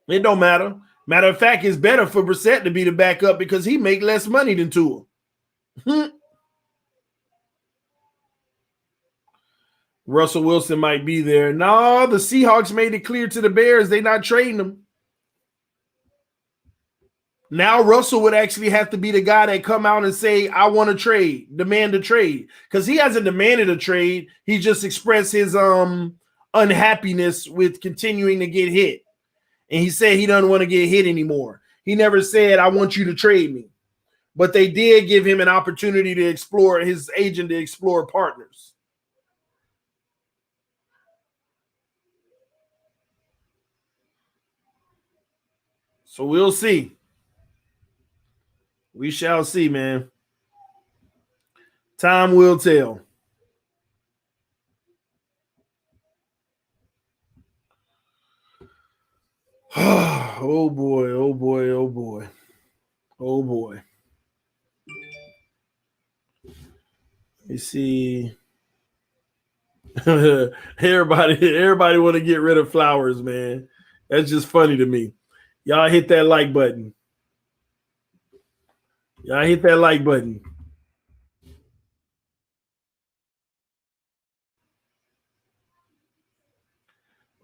It don't matter. Matter of fact, it's better for Brissett to be the backup because he make less money than Tua. Russell Wilson might be there. No, the Seahawks made it clear to the Bears they're not trading him. Now Russell would actually have to be the guy that come out and say, I want to trade, demand a trade. Because he hasn't demanded a trade. He just expressed his unhappiness with continuing to get hit. And he said he doesn't want to get hit anymore. He never said, I want you to trade me. But they did give him an opportunity to explore, his agent to explore partners. So we'll see. We shall see, man. Time will tell. Oh boy, oh boy, oh boy. Oh boy. Let me see. everybody want to get rid of Flowers, man. That's just funny to me. Y'all hit that like button. Y'all hit that like button.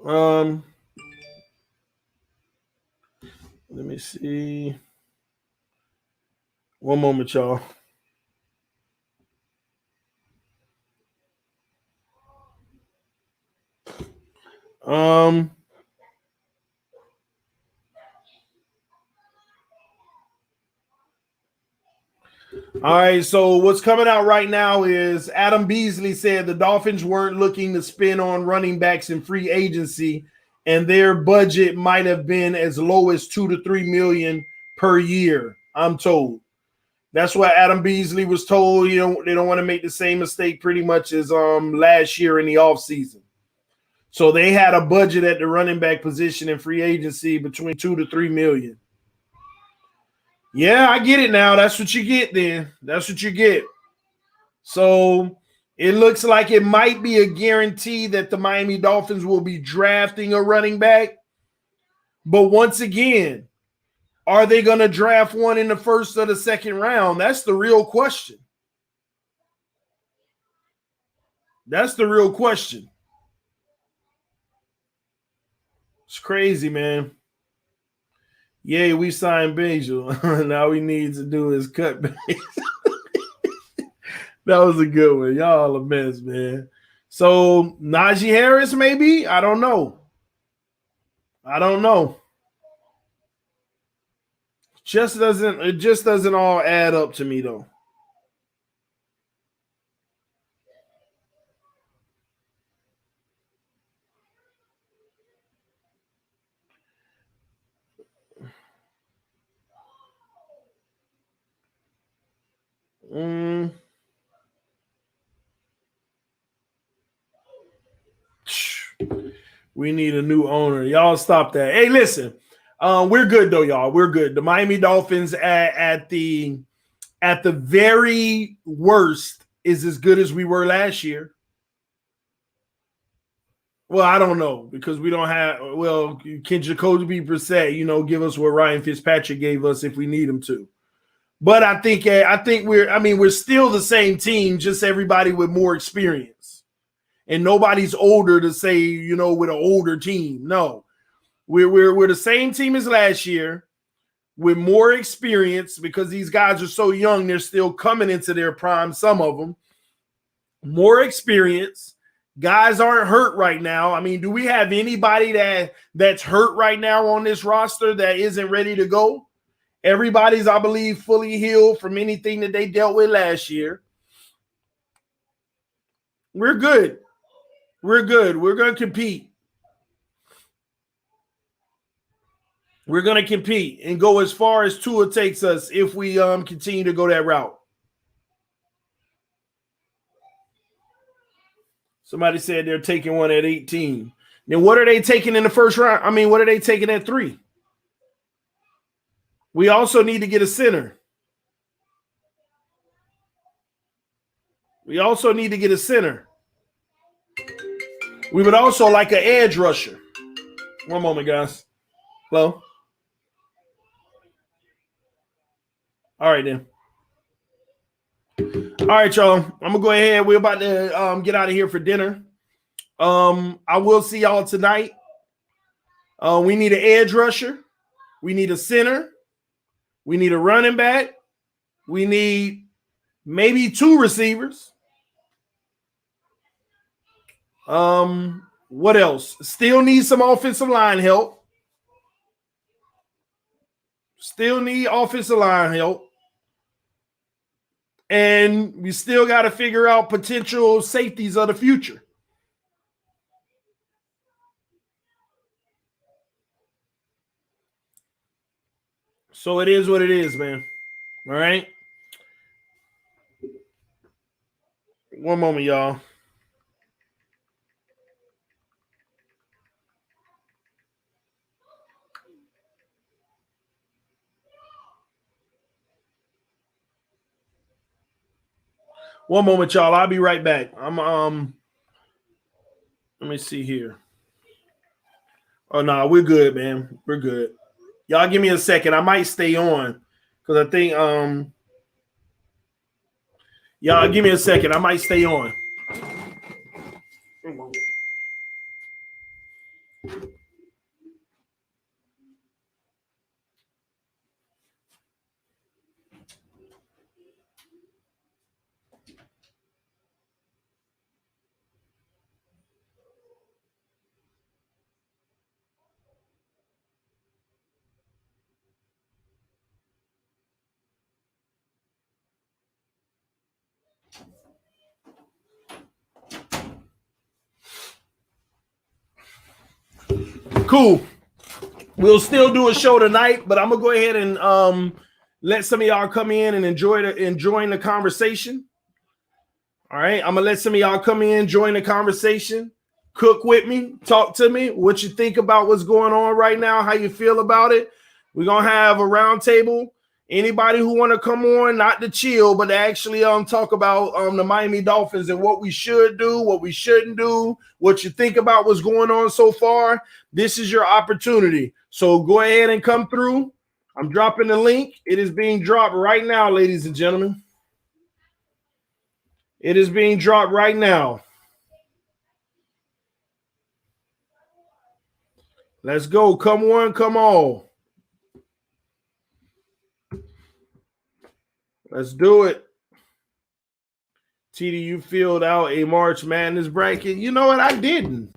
Let me see. One moment, y'all. All right, so what's coming out right now is Adam Beasley said the Dolphins weren't looking to spend on running backs in free agency, and their budget might have been as low as $2 to $3 million per year. I'm told. That's what Adam Beasley was told. They don't want to make the same mistake pretty much as last year in the offseason. So they had a budget at the running back position in free agency between $2 to $3 million. Yeah, I get it now. That's what you get then. That's what you get. So it looks like it might be a guarantee that the Miami Dolphins will be drafting a running back. But once again, are they going to draft one in the first or the second round? That's the real question. That's the real question. It's crazy, man. Yay, we signed Basil. Now we need to do is cut base. That was a good one. Y'all a mess, man. So Najee Harris, maybe? I don't know. It just doesn't all add up to me, though. We need a new owner. Y'all stop that. Hey, listen. We're good though, y'all. We're good. The Miami Dolphins at the at the very worst, is as good as we were last year. Well, I don't know because we don't have. Well, can Jacoby Brissett, give us what Ryan Fitzpatrick gave us if we need him to? But I think we're still the same team, just everybody with more experience, and nobody's older to say with an older team. No, we're the same team as last year with more experience because these guys are so young. They're still coming into their prime. Some of them more experience. Guys aren't hurt right now. I mean, do we have anybody that's hurt right now on this roster that isn't ready to go? Everybody's, I believe, fully healed from anything that they dealt with last year. We're good. We're good. We're going to compete. We're going to compete and go as far as Tua takes us if we continue to go that route. Somebody said they're taking one at 18. Then what are they taking in the first round? I mean, what are they taking at 3? We also need to get a center. We also need to get a center. We would also like an edge rusher. One moment, guys. Hello? All right, then. All right, y'all. I'm going to go ahead. We're about to get out of here for dinner. I will see y'all tonight. We need an edge rusher. We need a center. We need a running back. We need maybe 2 receivers. What else? Still need some offensive line help. Still need offensive line help. And we still got to figure out potential safeties of the future. So it is what it is, man. All right. One moment, y'all. One moment, y'all. I'll be right back. Let me see here. Oh no, we're good, man. We're good. Y'all give me a second. I might stay on because I think y'all give me a second. I might stay on. Cool. We'll still do a show tonight, but I'm gonna go ahead and let some of y'all come in and enjoying the conversation. All right, I'm gonna let some of y'all come in, join the conversation, cook with me, talk to me, what you think about what's going on right now, how you feel about it. We're gonna have a roundtable. Anybody who want to come on, not to chill, but to actually talk about the Miami Dolphins and what we should do, what we shouldn't do, what you think about what's going on so far. This is your opportunity. So go ahead and come through. I'm dropping the link. It is being dropped right now, ladies and gentlemen. It is being dropped right now. Let's go. Come on, come on. Let's do it. TD, you filled out a March Madness bracket. You know what? I didn't,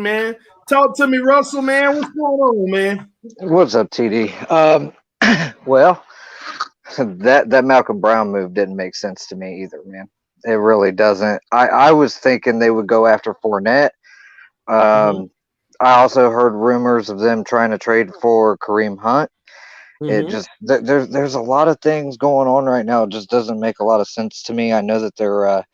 man. Talk to me, Russell, man. What's going on, man? What's up, TD? Well, that Malcolm Brown move didn't make sense to me either, man. It really doesn't. I was thinking they would go after Fournette. I also heard rumors of them trying to trade for Kareem Hunt. It just there's a lot of things going on right now. It just doesn't make a lot of sense to me. I know that they're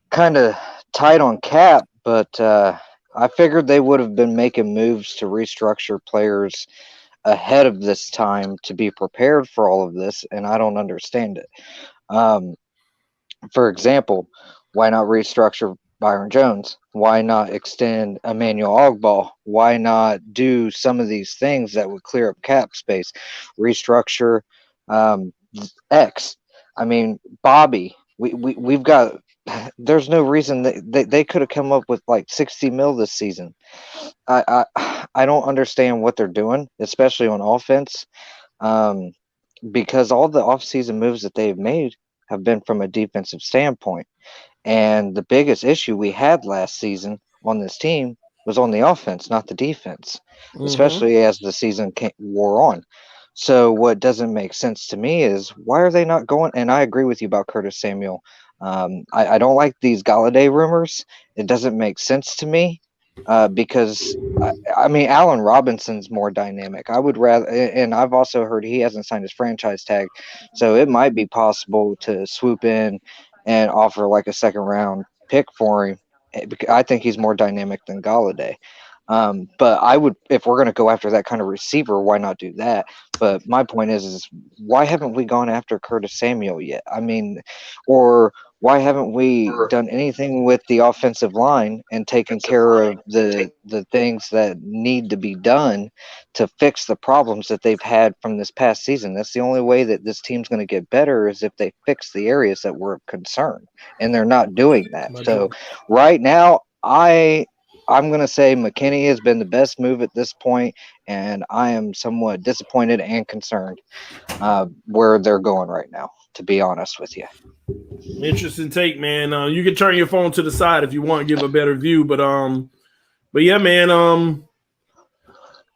kind of tight on cap, but I figured they would have been making moves to restructure players ahead of this time to be prepared for all of this, and I don't understand it. For example, why not restructure Byron Jones? Why not extend Emmanuel Ogbah? Why not do some of these things that would clear up cap space? Restructure X. I mean, Bobby. We've got. There's no reason they could have come up with like 60 mil this season. I don't understand what they're doing, especially on offense, because all the offseason moves that they've made have been from a defensive standpoint. And the biggest issue we had last season on this team was on the offense, not the defense, especially as the season wore on. So what doesn't make sense to me is why are they not going? And I agree with you about Curtis Samuel. I don't like these Galladay rumors. It doesn't make sense to me because I mean, Allen Robinson's more dynamic. I would rather, and I've also heard he hasn't signed his franchise tag, so it might be possible to swoop in and offer like a second round pick for him. I think he's more dynamic than Galladay. But I would, if we're going to go after that kind of receiver, why not do that? But my point is why haven't we gone after Curtis Samuel yet? I mean, or why haven't we done anything with the offensive line and taken care of the things that need to be done to fix the problems that they've had from this past season? That's the only way that this team's going to get better is if they fix the areas that were of concern, and they're not doing that. So right now, I'm going to say McKinney has been the best move at this point, and I am somewhat disappointed and concerned where they're going right now, to be honest with you. Interesting take, man. You can turn your phone to the side if you want to give a better view, but yeah, man.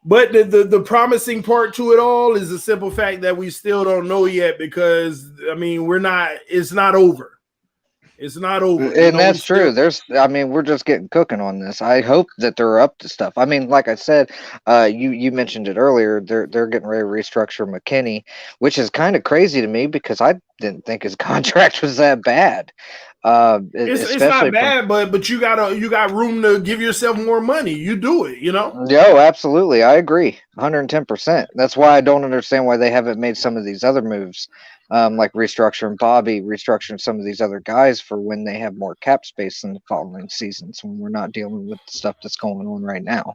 But the promising part to it all is the simple fact that we still don't know yet because I mean it's not over. It's not over. And that's true. We're just getting cooking on this. I hope that they're up to stuff. I mean, like I said, you mentioned it earlier. They're getting ready to restructure McKinney, which is kind of crazy to me because I didn't think his contract was that bad. It's not bad, but you got room to give yourself more money. You do it, you know? Yo, absolutely. I agree. 110%. That's why I don't understand why they haven't made some of these other moves. Like restructuring Bobby, restructuring some of these other guys for when they have more cap space in the following seasons when we're not dealing with the stuff that's going on right now.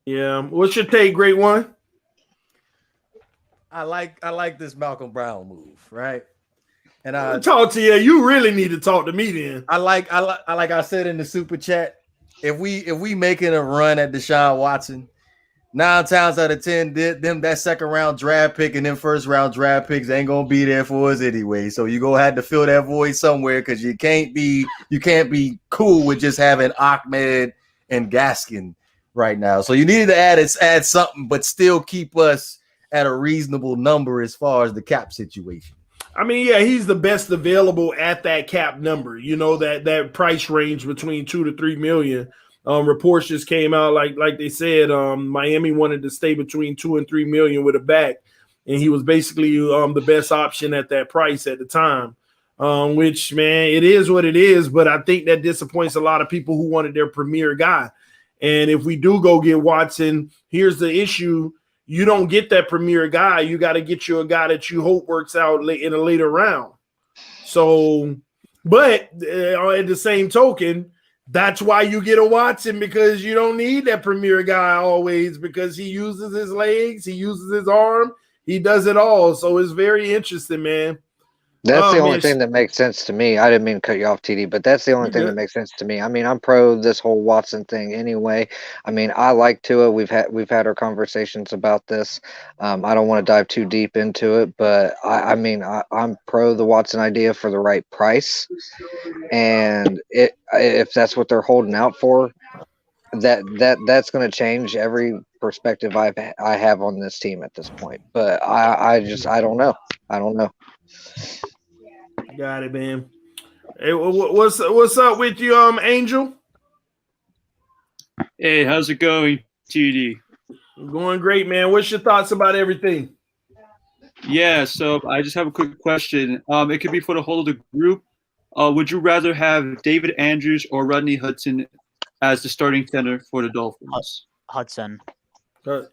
Yeah. What's your take, Great One? I like this Malcolm Brown move, right? And I talk to you. You really need to talk to me then. I like I said in the super chat, if we making a run at Deshaun Watson, 9 times out of 10, them that second round draft pick and them first round draft picks ain't gonna be there for us anyway. So you gonna have to fill that void somewhere because you can't be cool with just having Ahmed and Gaskin right now. So you needed to add something, but still keep us at a reasonable number as far as the cap situation. I mean, yeah, he's the best available at that cap number. You know, that price range between 2 to 3 million. Reports just came out like they said Miami wanted to stay between 2 and 3 million with a back, and he was basically the best option at that price at the time. Which, man, it is what it is, but I think that disappoints a lot of people who wanted their premier guy. And if we do go get Watson, here's the issue. You don't get that premier guy. You got to get you a guy that you hope works out in a later round. So, but at the same token, that's why you get a Watson, because you don't need that premier guy always, because he uses his legs, he uses his arm, he does it all. So it's very interesting, man. That's the only thing that makes sense to me. I didn't mean to cut you off, TD, but that's the only thing that makes sense to me. I mean, I'm pro this whole Watson thing anyway. I mean, I like Tua. We've had our conversations about this. I don't want to dive too deep into it, but I'm pro the Watson idea for the right price. And if that's what they're holding out for, that's going to change every perspective I have on this team at this point. But I don't know. I don't know. Got it, man. Hey, what's up with you, Angel? Hey, how's it going, TD? Going great, man. What's your thoughts about everything? Yeah, so I just have a quick question. It could be for the whole of the group. Would you rather have David Andrews or Rodney Hudson as the starting center for the Dolphins? Hudson.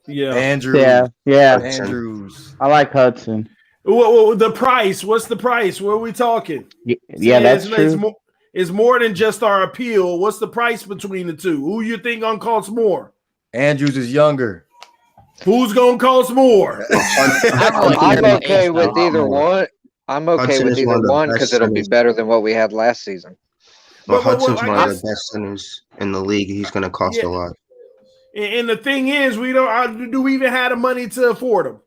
Yeah. Andrews. Yeah. Andrews. I like Hudson. The price. What's the price? What are we talking? Yeah, that's true. It's more than just our appeal. What's the price between the two? Who you think gonna cost more? Andrews is younger. Who's gonna cost more? I'm okay with either one. I'm okay with either one because it'll be better than what we had last season. Well, Hudson's one of the best centers in the league. He's going to cost a lot. And the thing is, do we even have the money to afford him?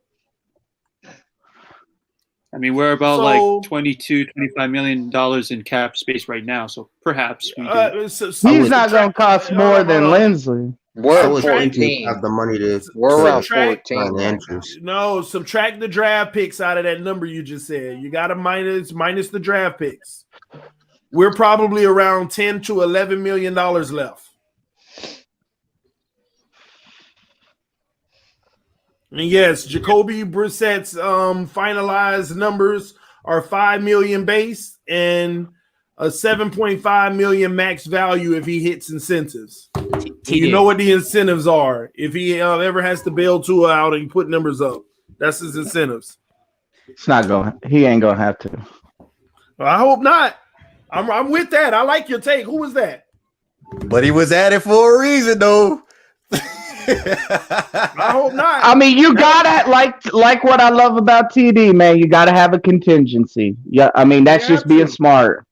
I mean, we're about like $22-25 million in cap space right now, so perhaps we do. He's not going to cost more than Lindsley. We're 14. Have the money to. We're around 14. No, subtract the draft picks out of that number you just said. You got to minus the draft picks. We're probably around $10 to $11 million left. And yes, Jacoby Brissett's finalized numbers are $5 million base and a $7.5 million max value if he hits incentives. You know what the incentives are. If he ever has to bail Tua out and put numbers up, that's his incentives. It's not going. He ain't gonna have to. Well, I hope not. I'm with that. I like your take. Who was that? But he was at it for a reason, though. I hope not. I mean, you gotta like what I love about TD, man. You gotta have a contingency. Yeah, I mean that's just being smart.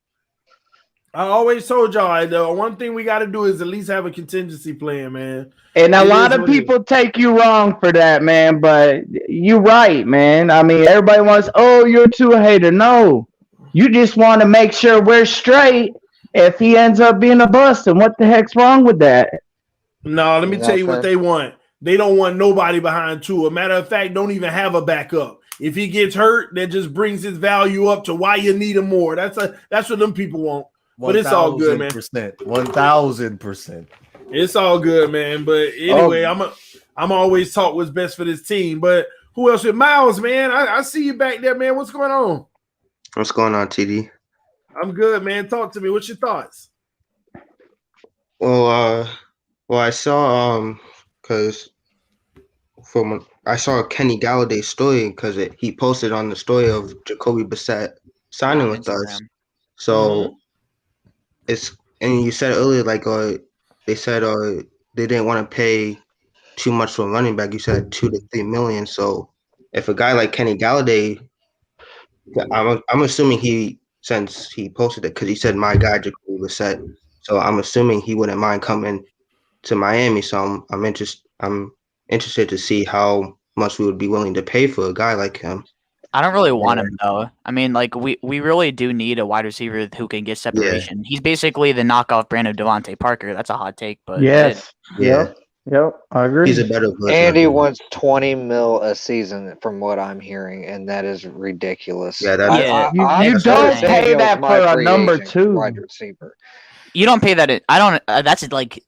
I always told y'all the one thing we got to do is at least have a contingency plan, man. And a lot of people take you wrong for that, man. But you're right, man. I mean, everybody wants, oh, you're too a hater. No, you just want to make sure we're straight. If he ends up being a bust, and what the heck's wrong with that? No, let me tell you what they want. They don't want nobody behind Tua. Matter of fact, don't even have a backup. If he gets hurt, that just brings his value up to why you need him more. That's what them people want. But it's all good, man. 1,000%. It's all good, man. But anyway, I'm always taught what's best for this team. But who else? Miles, man. I see you back there, man. What's going on? What's going on, TD? I'm good, man. Talk to me. What's your thoughts? Well, I saw because I saw Kenny Galladay's story because he posted on the story of Jacoby Brissett signing with us. So and you said earlier like they said they didn't want to pay too much for a running back. You said $2 to $3 million. So if a guy like Kenny Galladay, I'm assuming since he posted it because he said my guy Jacoby Brissett. So I'm assuming he wouldn't mind coming to Miami. So I'm interested to see how much we would be willing to pay for a guy like him. I don't really want him though. I mean, like we really do need a wide receiver who can get separation. Yeah. He's basically the knockoff brand of Devontae Parker. That's a hot take, but yes, yep, I agree. He's a better player. And he wants $20 million a season, from what I'm hearing, and that is ridiculous. Yeah, you don't pay that for a number 2 wide receiver. You don't pay that. I don't. That's like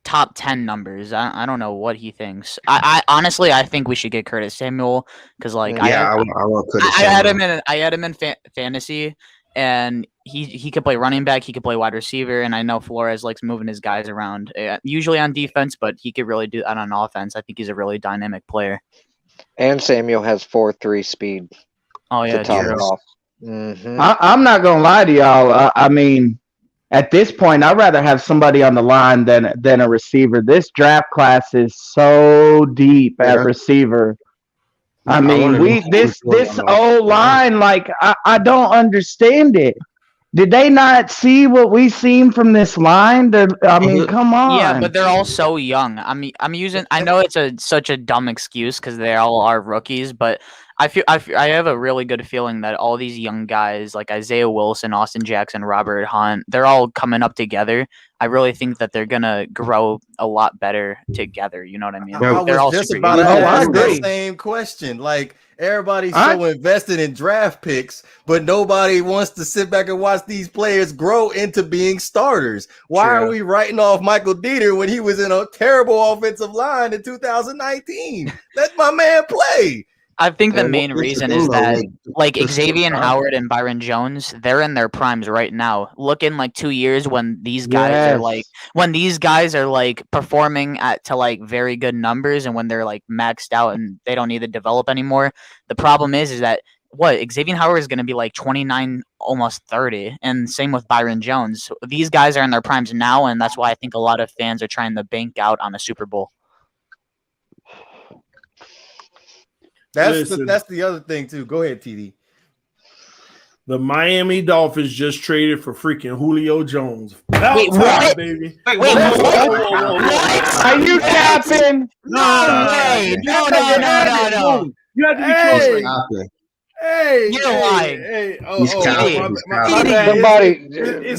top 10 numbers. I don't know what he thinks. I honestly think we should get Curtis Samuel because I had him in fantasy, and he could play running back, he could play wide receiver, and I know Flores likes moving his guys around, usually on defense, but he could really do that on offense. I think he's a really dynamic player. And Samuel has 4.3 speed. Oh yeah, to top it off. Mm-hmm. I'm not gonna lie to y'all. I mean, at this point, I'd rather have somebody on the line than a receiver. This draft class is so deep at receiver. I mean, this O-line, like I don't understand it. Did they not see what we seen from this line? I mean, come on. Yeah, but they're all so young. I know it's such a dumb excuse because they all are rookies, but I have a really good feeling that all these young guys like Isaiah Wilson, Austin Jackson, Robert Hunt, they're all coming up together. I really think that they're gonna grow a lot better together. You know what I mean? They're all just about to ask the same question. Like everybody's so invested in draft picks, but nobody wants to sit back and watch these players grow into being starters. Why are we writing off Michael Dieter when he was in a terrible offensive line in 2019? Let my man play. I think the main reason is that like Xavier Howard and Byron Jones, they're in their primes right now. Look in like 2 years when these guys are like performing to like very good numbers and when they're like maxed out and they don't need to develop anymore. The problem is that Xavier Howard is going to be like 29, almost 30, and same with Byron Jones. So these guys are in their primes now, and that's why I think a lot of fans are trying to bank out on the Super Bowl. That's the other thing too. Go ahead, TD. The Miami Dolphins just traded for freaking Julio Jones. Wait, what? Baby. Wait, what? Are you capping? No way. No. You have to be close. Hey, you're lying. Somebody,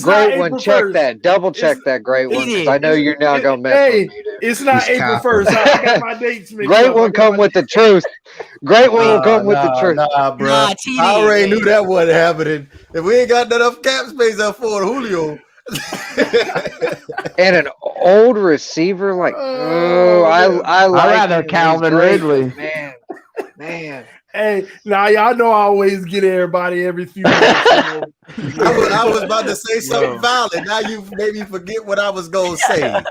great one. Check that. Double check that. Great one. Because I know you're not gonna mess with me. It's not April 1st. I got my dates mixed Great up. one. Come with the truth. Great one will come with the truth. Nah, bro. Nah, I already knew that wasn't happening. If we ain't got enough cap space up for Julio. And an old receiver like I like rather Calvin Ridley. Man. Hey, now y'all know I always get everybody every few minutes. I was about to say something valid. Now you made me forget what I was going to say.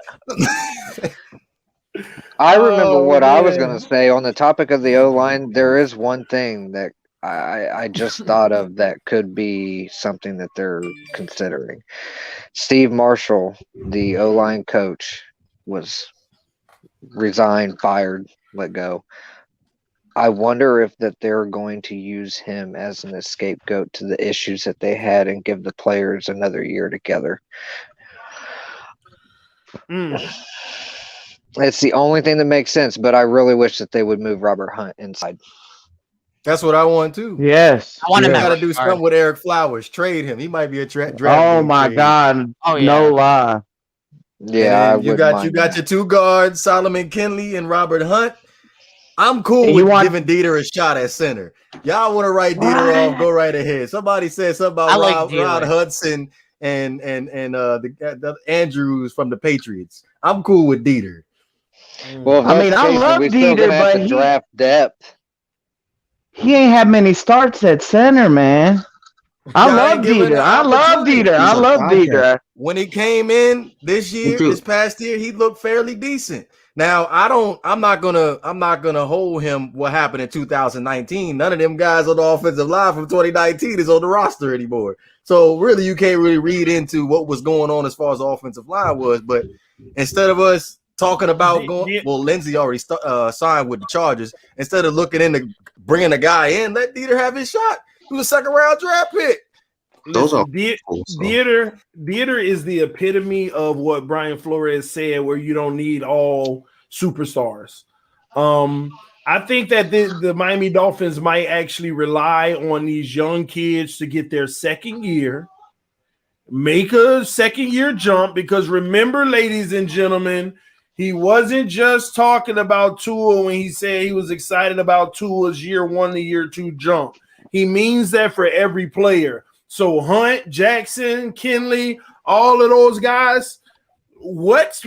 I remember what I was going to say on the topic of the O-line. There is one thing that I just thought of that could be something that they're considering. Steve Marshall, the O-line coach, was resigned, fired, let go. I wonder if that they're going to use him as an scapegoat to the issues that they had and give the players another year together. It's the only thing that makes sense, but I really wish that they would move Robert Hunt inside. That's what I want too. Yes. I want him. Got to do something with Eric Flowers. Trade him. He might be a draft. Oh my God! Oh yeah. No lie. Yeah, you got your two guards, Solomon Kinley and Robert Hunt. I'm cool with giving Dieter a shot at center. Y'all want to write Dieter off? Go right ahead. Somebody said something about Rod Hudson and the Andrews from the Patriots. I'm cool with Dieter. Well, I love Dieter, but draft depth. He ain't had many starts at center, man. I love Dieter. When he came in this past year, he looked fairly decent. Now, I'm not gonna hold him what happened in 2019. None of them guys on the offensive line from 2019 is on the roster anymore. So really, you can't really read into what was going on as far as the offensive line was. But instead of us talking about Lindsey already signed with the Chargers. Instead of looking into bringing a guy in, let Dieter have his shot. He was a second-round draft pick. Dieter is the epitome of what Brian Flores said, where you don't need all superstars. I think that the Miami Dolphins might actually rely on these young kids to get their second year, make a second-year jump, because remember, ladies and gentlemen, he wasn't just talking about Tua when he said he was excited about Tua's year 1 to year 2 jump. He means that for every player. So Hunt, Jackson, Kinley, all of those guys, what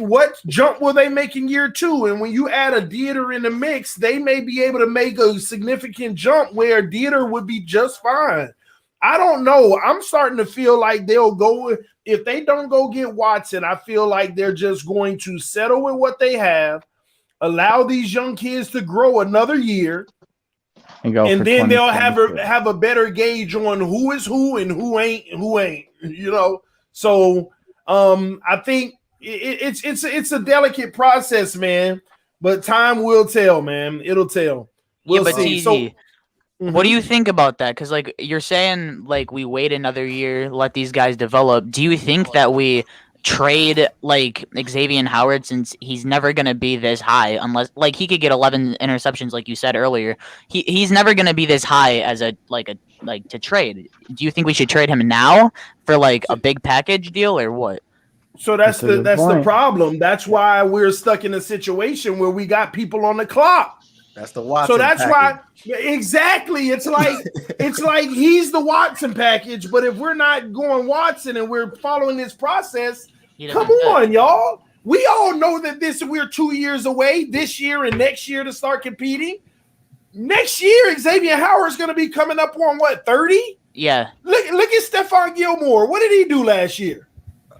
jump will they make in year 2? And when you add a Dieter in the mix, they may be able to make a significant jump where Dieter would be just fine. I don't know. I'm starting to feel like they'll go – if they don't go get Watson, I feel like they're just going to settle with what they have, allow these young kids to grow another year, and then they'll have a better gauge on who is who and who ain't, you know. So I think it's a delicate process, man, but time will tell, man. It'll tell. We'll see. So, what do you think about that? Because, like, you're saying, like, we wait another year, let these guys develop. Do you think that we trade, like, Xavier Howard, since he's never going to be this high, unless, like, he could get 11 interceptions, like you said earlier. He's never going to be this high as to trade. Do you think we should trade him now for, like, a big package deal or what? So that's the problem. That's why we're stuck in a situation where we got people on the clock. That's the Watson. So that's package. why exactly it's like he's the Watson package, but if we're not going Watson and we're following this process, come on, y'all. We all know that we're 2 years away this year and next year to start competing. next year, Xavier Howard's going to be coming up on what, 30? Yeah. Look at Stephon Gilmore. What did he do last year?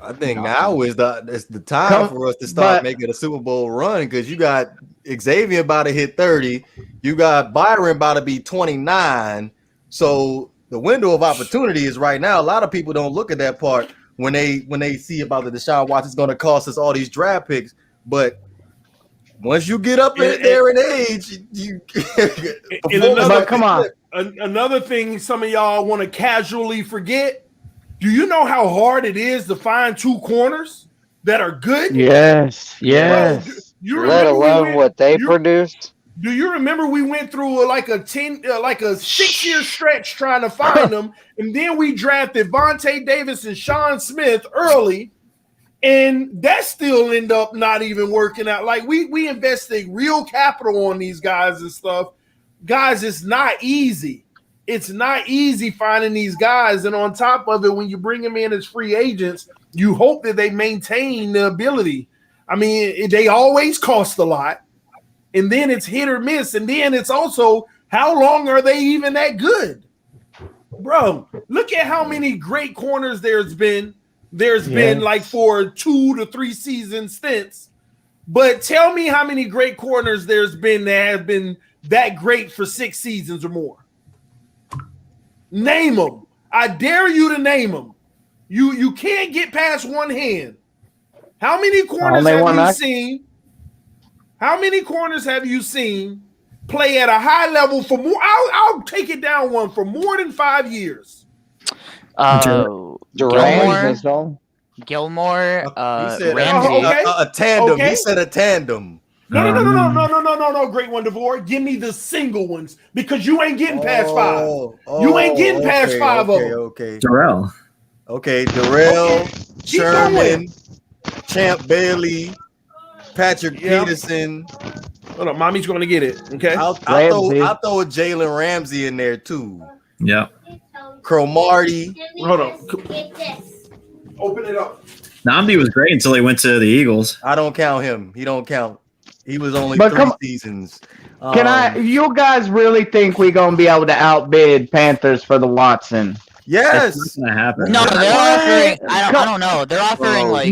I think now is the time for us to start making a Super Bowl run because you got Xavier about to hit 30. You got Byron about to be 29. So the window of opportunity is right now. A lot of people don't look at that part when they see about the Deshaun Watson's going to cost us all these draft picks. But once you get up there in age, come on. Another thing some of y'all want to casually forget. Do you know how hard it is to find two corners that are good? Yes. Let alone what they produced. Do you remember we went through like a 6-year stretch trying to find them, and then we drafted Vontae Davis and Sean Smith early, and that still ended up not even working out. Like we invested real capital on these guys and stuff. Guys, it's not easy. It's not easy finding these guys, and on top of it, when you bring them in as free agents, you hope that they maintain the ability. I mean, they always cost a lot. And then it's hit or miss. And then it's also, how long are they even that good? Bro, look at how many great corners there's been. There's been like for 2 to 3 season stints. But tell me how many great corners there's been that have been that great for 6 seasons or more. Name them. I dare you to name them. You can't get past one hand. How many corners have you seen? How many corners have you seen play at a high level for more? I'll take it down one for more than 5 years. Gilmore. He said Ramsey. a tandem. Okay. He said a tandem. No. Great one, DeVore. Give me the single ones because you ain't getting past 5. You ain't getting past 5 of them. Okay. Darrell. Okay, Darrell, Sherman, Champ Bailey, Patrick Peterson. Hold on, mommy's going to get it. Okay, I'll throw Jalen Ramsey in there too. Yeah. Cromartie. Hold on. Open it up. Namdi was great until he went to the Eagles. I don't count him. He don't count. He was only 3 seasons. You guys really think we're gonna be able to outbid Panthers for the Watson? Yes. It's not gonna happen. No, they're offering. I don't know. They're offering they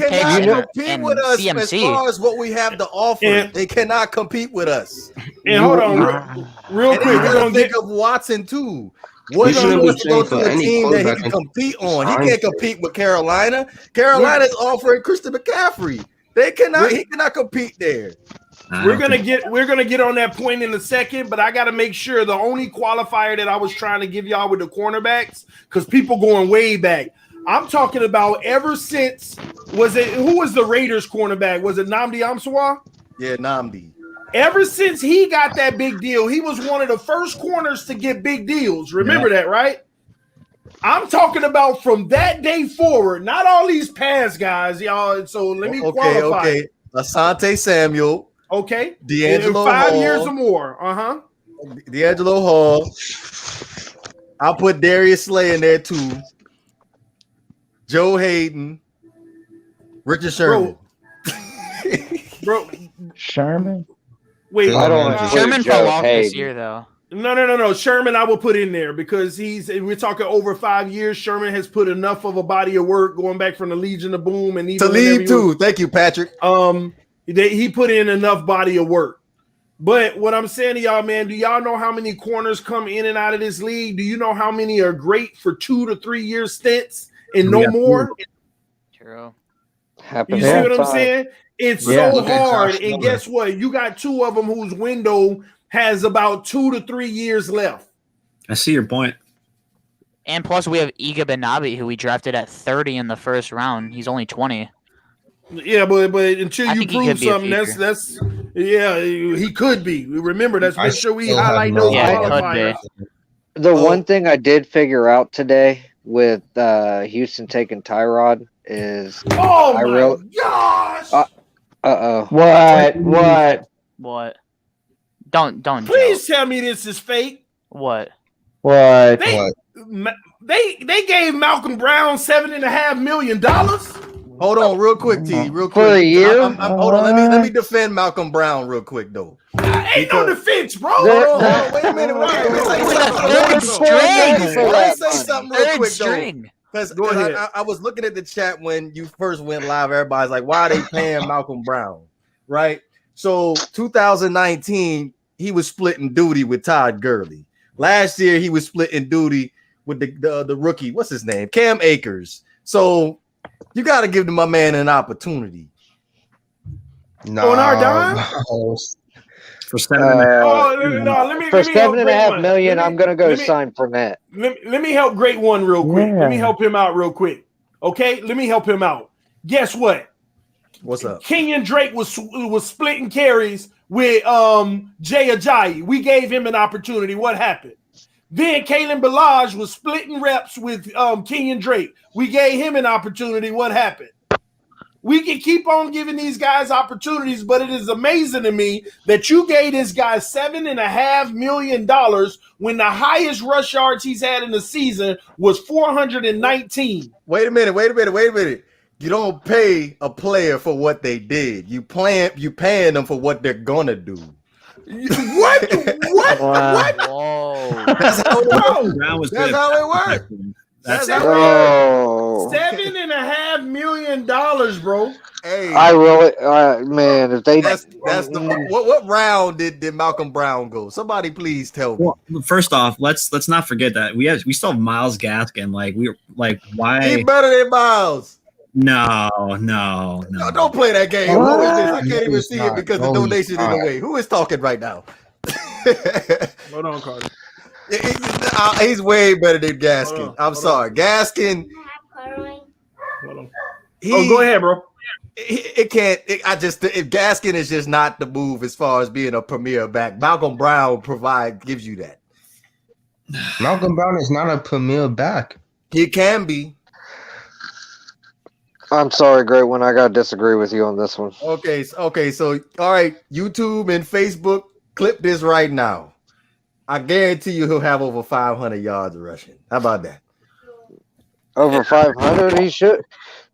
cannot compete with us CMC. As far as what we have to offer. They cannot compete with us. And hold on, real quick. We're gonna think of Watson too. What are you to go to a team that he can compete on? He can't compete with Carolina. Carolina's offering Christian McCaffrey. He cannot compete there. We're gonna get on that point in a second, but I gotta make sure the only qualifier that I was trying to give y'all with the cornerbacks, because people going way back. I'm talking about ever since who was the Raiders cornerback? Was it Nnamdi Amsawa? Yeah, Nnamdi. Ever since he got that big deal, he was one of the first corners to get big deals. Remember that, right? I'm talking about from that day forward, not all these past guys, y'all. So let me qualify. Okay. Asante Samuel. Okay. D'Angelo 5 Hall. years or more. D'Angelo Hall. I'll put Darius Slay in there too. Joe Hayden. Richard Sherman. Bro. Sherman? Wait, Sherman fell off this year, though. No. Sherman, I will put in there because we're talking over 5 years. Sherman has put enough of a body of work going back from the Legion of Boom and even Talib too. Thank you, Patrick. He put in enough body of work. But what I'm saying to y'all, man, do y'all know how many corners come in and out of this league? Do you know how many are great for 2 to 3 year stints and no more? True. You see what I'm saying? It's so hard. And guess what? You got 2 of them whose window has about 2 to 3 years left. I see your point. And plus, we have Iga Benabi, who we drafted at 30 in the first round. He's only 20. Yeah, but until you prove something, that's he could be. Remember, that's make sure we highlight those qualifiers. The one thing I did figure out today with Houston taking Tyrod is gosh. What? Don't. Please tell me this is fake. What? They gave Malcolm Brown $7.5 million. Hold on, real quick, T. Real quick. For a year? Hold on. Let me defend Malcolm Brown real quick though. Ain't no defense, bro. Hold on. Wait a minute. Let me say something real quick though. Because I was looking at the chat when you first went live. Everybody's like, why are they paying Malcolm Brown? Right? So 2019, he was splitting duty with Todd Gurley. Last year, he was splitting duty with the rookie. What's his name? Cam Akers. So you got to give my man an opportunity. No. On our dime? For $7.5 million, I'm gonna go sign Fournette. Let me help Great One real quick. Let me help him out real quick. Okay, let me help him out. Guess what? What's up? Kenyon Drake was splitting carries with Jay Ajayi. We gave him an opportunity. What happened? Then Kalen Ballage was splitting reps with Kenyon Drake. We gave him an opportunity. What happened? We can keep on giving these guys opportunities, but it is amazing to me that you gave this guy $7.5 million when the highest rush yards he's had in the season was 419. Wait a minute. You don't pay a player for what they did. You paying them for what they're gonna do. What? Whoa. That's how it works. That's how it works. $7.5 million, bro. Hey, I really, man. If they, that's the what round did Malcolm Brown go? Somebody please tell me. Well, first off, let's not forget that we still have Myles Gaskin. Why? He better than Myles. No. Don't play that game. Who is this? I can't even see it because the donation in the way. Who is talking right now? Hold on, Carter. He's way better than Gaskin. I'm sorry, Gaskin. Hold on. Go ahead, bro. If Gaskin is just not the move as far as being a premier back. Malcolm Brown gives you that. Malcolm Brown is not a premier back. He can be. I'm sorry, Great One. I gotta disagree with you on this one. Okay. So all right, YouTube and Facebook, clip this right now. I guarantee you he'll have over 500 yards rushing. How about that? Over 500, he should.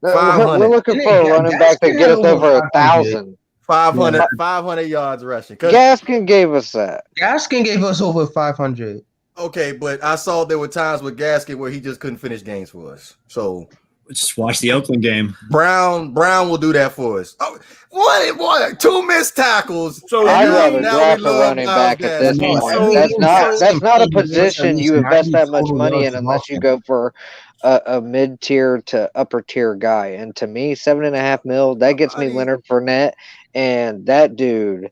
500. We're looking for a running back that get us over 1,000. 500 yards rushing. Gaskin gave us that. Gaskin gave us over 500. Okay, but I saw there were times with Gaskin where he just couldn't finish games for us. So just watch the Oakland game. Brown will do that for us. Oh, what? 2 missed tackles. So I'd rather draft a running back at this point. That's not a position you invest that much money in unless you go for a mid-tier to upper-tier guy. And to me, $7.5 million, that gets me Leonard Fournette, and that dude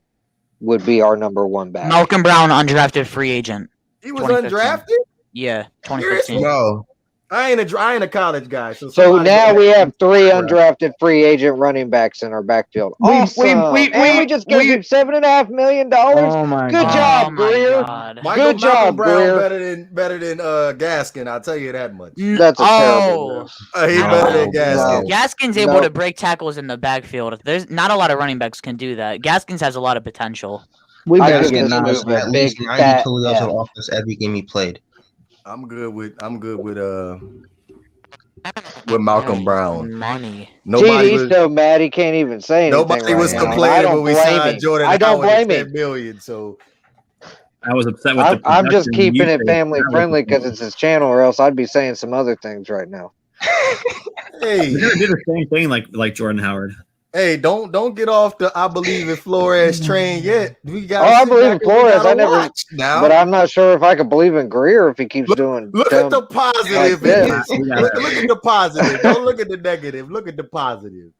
would be our number one back. Malcolm Brown, undrafted free agent. He was undrafted? Yeah, 2015. No. I ain't a college guy. So now we have 3 undrafted free agent running backs in our backfield. Awesome. We just gave him $7.5 million. Oh my Good job, Greer. Good job, Brown. Better than Gaskin. I'll tell you that much. That's a terrible move. He's better than Gaskin. Gaskin's able to break tackles in the backfield. There's not a lot of running backs can do that. Gaskin's has a lot of potential. We better get at least 90 total yards of offense every game he played. I'm good with Malcolm Brown. Money. He's so mad he can't even say anything. Nobody was complaining when we signed Jordan. I don't blame him. $10 million, so I was upset with I'm just keeping it family friendly because it's his channel, or else I'd be saying some other things right now. Hey, we're gonna do the same thing like Jordan Howard. Hey, don't get off the I believe in Flores train yet. I believe in Flores. I never now. But I'm not sure if I could believe in Greer if he keeps doing. Look at the positive. Look at the positive. Don't look at the negative. Look at the positive.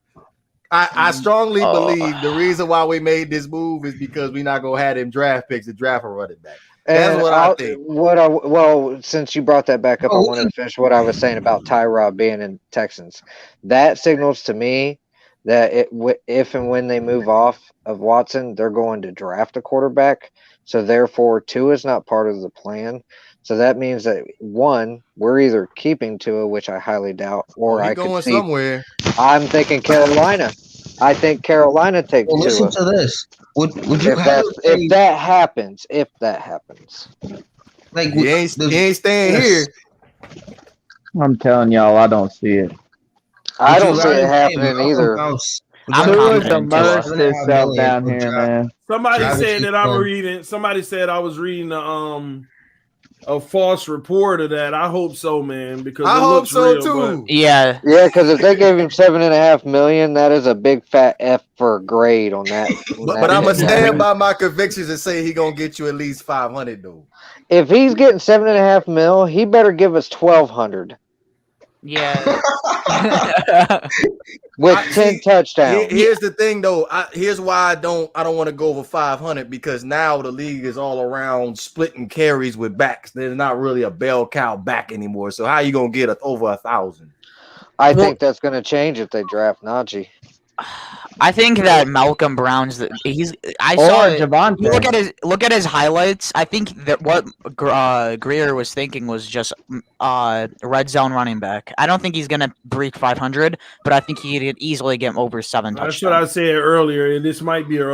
I strongly believe the reason why we made this move is because we're not gonna have them draft picks to draft a running back. That's what I think. Well, since you brought that back up, I wanted to finish what I was saying about Tyrod being in Texans. That signals to me that if and when they move off of Watson, they're going to draft a quarterback. So therefore, Tua is not part of the plan. So that means that we're either keeping Tua, which I highly doubt, or I could see somewhere. I'm thinking Carolina. I think Carolina takes Tua. Listen to this. Would you if that happens? Like he ain't staying here. I'm telling y'all, I don't see it. I don't see it happening either. Tua's immersed himself down here, man. Somebody said that I'm reading. Somebody said I was reading a false report of that. I hope so, man, because I hope so real, too. Yeah, because if they gave him $7.5 million, that is a big fat F for grade on that. But I'm gonna stand by my convictions and say he gonna get you at least 500 though. If he's getting $7.5 million, he better give us 1,200. yeah. With 10 touchdowns. Here's the thing, though. Here's why I don't want to go over 500 because now the league is all around splitting carries with backs. There's not really a bell cow back anymore. So how you gonna get over 1,000? I think that's gonna change if they draft Najee. I think that Malcolm Brown's look at his highlights. I think that what Greer was thinking was just red zone running back. I don't think he's gonna break 500, but I think he could easily get over 7 touchdowns. That's what I said earlier. This might be a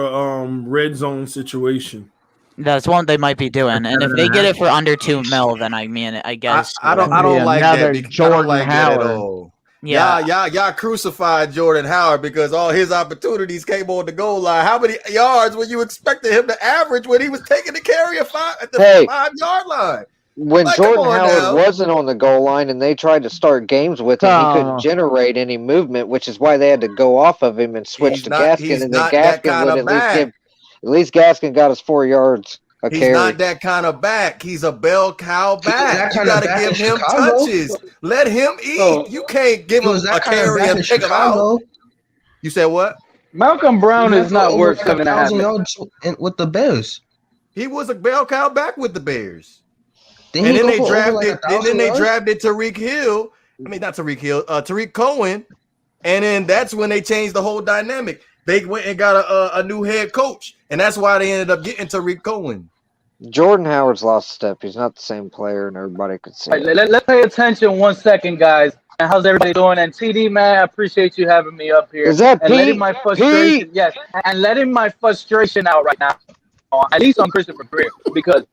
red zone situation. That's one they might be doing, and if they get it for under $2 million, then I guess I don't like that. Jordan Howard. Yeah, y'all crucified Jordan Howard because all his opportunities came on the goal line. How many yards were you expecting him to average when he was taking the carry at the 5-yard line? When Jordan Howard wasn't on the goal line and they tried to start games with him, he couldn't generate any movement, which is why they had to go off of him and switch to Gaskin. And then Gaskin would at least Gaskin got us 4 yards. He's not that kind of back. He's a bell cow back. You got to give him touches. Let him eat. You can't give him a carry and pick him out. You said what? Malcolm Brown is not worth 7.5 yards with the Bears. He was a bell cow back with the Bears. And then they drafted. Tariq Hill. I mean, not Tariq Hill. Tariq Cohen. And then that's when they changed the whole dynamic. They went and got a new head coach, and that's why they ended up getting Tariq Cohen. Jordan Howard's lost a step. He's not the same player, and everybody could see. Right, let's pay attention 1 second, guys. And how's everybody doing? And TD, man, I appreciate you having me up here. Is that and Pete? Letting my frustration, Pete? yes, and letting my frustration out right now. At least on Christopher Greer, because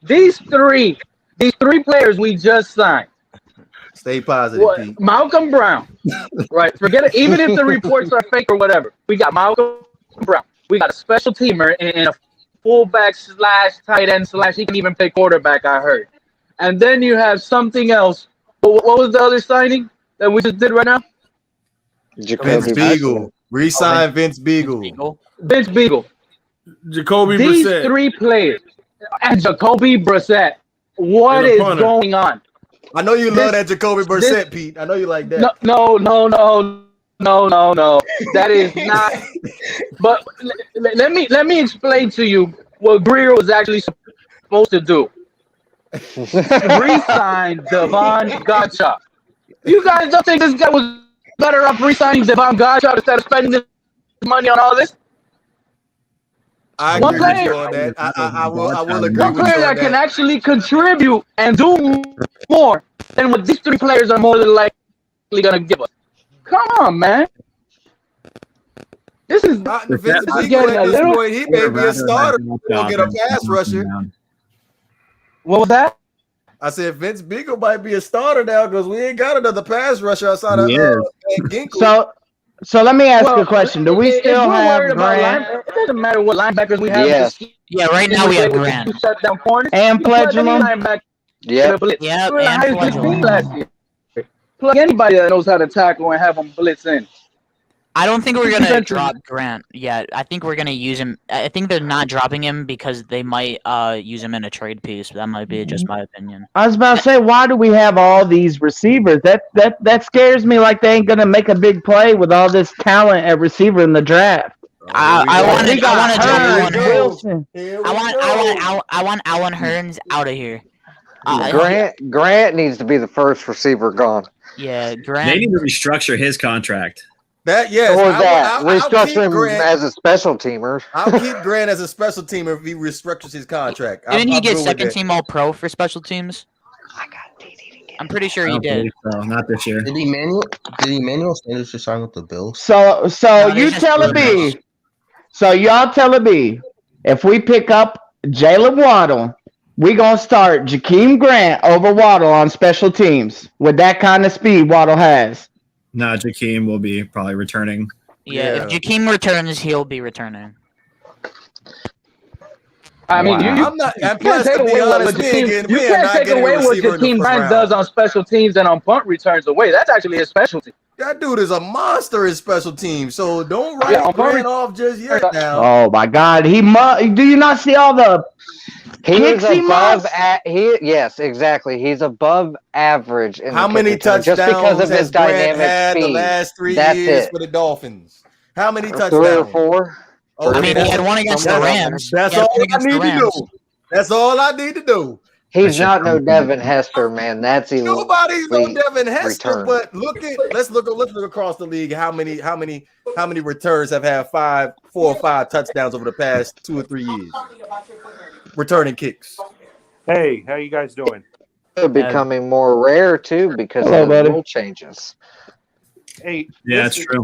these three players we just signed. Stay positive, Pete. Malcolm Brown, right? Forget it. Even if the reports are fake or whatever, we got Malcolm Brown. We got a special teamer in a fullback / tight end / he can even play quarterback, I heard. And then you have something else. What was the other signing that we just did right now? Vince Beagle. Re-sign Vince Beagle. Vince Beagle. Jacoby These Brissett. 3 players. And Jacoby Brissett. What is going on? I know you love that Jacoby Brissett, Pete. I know you like that. No. That is not. But let me explain to you what Greer was actually supposed to do. Resign Devon Gottschalk. You guys don't think this guy was better off resigning Devon Gottschalk instead of spending this money on all this? I agree with you on that. I will agree with you on that. One player that can actually contribute and do more than what these 3 players are more than likely going to give us. Come on, man. This is Vince Beagle at this point. He may be a starter. He'll get a pass rusher. What was that? I said Vince Beagle might be a starter now because we ain't got another pass rusher outside of Ginkle. So let me ask you a question. Do we still have Grant? It doesn't matter what linebackers we have. Yes. Yeah, right now we have Grant. Shut down corners. And Pledgeman. Yeah. Yep, and Pledgeman. Plug anybody that knows how to tackle and have them blitz in. I don't think we're going to drop Grant yet. I think we're going to use him. I think they're not dropping him because they might use him in a trade piece. That might be just my opinion. I was about to say, why do we have all these receivers? That scares me like they ain't going to make a big play with all this talent at receiver in the draft. I want Alan Hearns out of here. Grant needs to be the first receiver gone. Yeah, Grant. They need to restructure his contract. Restructure him as a special teamer. I'll keep Grant as a special teamer if he restructures his contract. Didn't he get second team All Pro for special teams? I'm pretty sure he did. So, not this year. Did Emmanuel Sanders just sign with the Bills? So you telling me? So y'all telling me if we pick up Jalen Waddle, we gonna start Jakeem Grant over Waddle on special teams with that kind of speed Waddle has? No, Jakeem will be probably returning. Yeah, if Jakeem returns, he'll be returning. I mean, I'm not. And plus, to be honest, you can't take away what Jakeem Grant does on special teams and on punt returns away. That's actually his specialty. That dude is a monster in special teams. So don't write Grant off just yet. Now. Oh my God, do you not see all the? He's above. Yes, exactly. He's above average. In How many touchdowns just because of his dynamic had speed? The last 3 That's years it. for the Dolphins. How many touchdowns? 3 or 4. I mean, he had one against the Rams. That's all I need to do. That's all I need to do. He's not no Devin Hester, man. That's elite. Nobody's no Devin Hester, return. but let's look across the league. How many returners have had 4 or 5 touchdowns over the past 2 or 3 years? Returning kicks. Hey, how you guys doing? They're becoming more rare too because of the rule changes. Hey, yeah, that's true.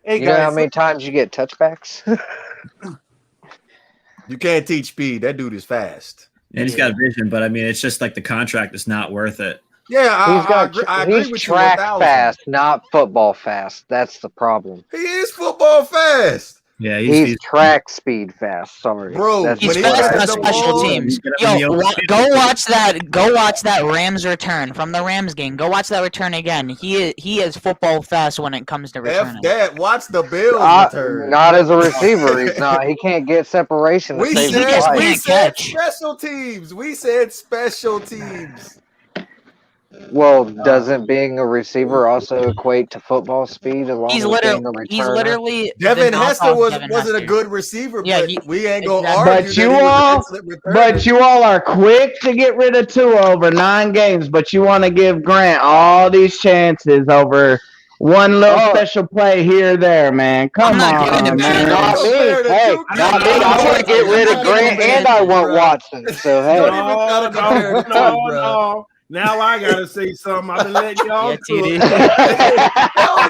Hey, you know how many times you get touchbacks? You can't teach speed. That dude is fast. And he's got vision, but I mean, it's just like the contract is not worth it. Yeah, I agree he's with track you 1,000. fast, not football fast. That's the problem. He is football fast. Yeah, he's track speed fast. Sorry, bro. He's fast on special teams. Yo, go watch that Rams return from the Rams game. Go watch that return again. He is football fast when it comes to returning. F that. Watch the Bills return. Not as a receiver. He's not. He can't get separation. We said special teams. We said special teams. Well, doesn't being a receiver also equate to football speed? He's literally. Devin Hester wasn't a good receiver, but we ain't gonna argue. But you all are quick to get rid of Tua over 9 games, but you want to give Grant all these chances over one little special play here or there, man. Come on, man. Not me. Hey, not me. I want to get rid of Grant and I want Watson. So hey, no. Now I gotta say something. I've been letting y'all TD.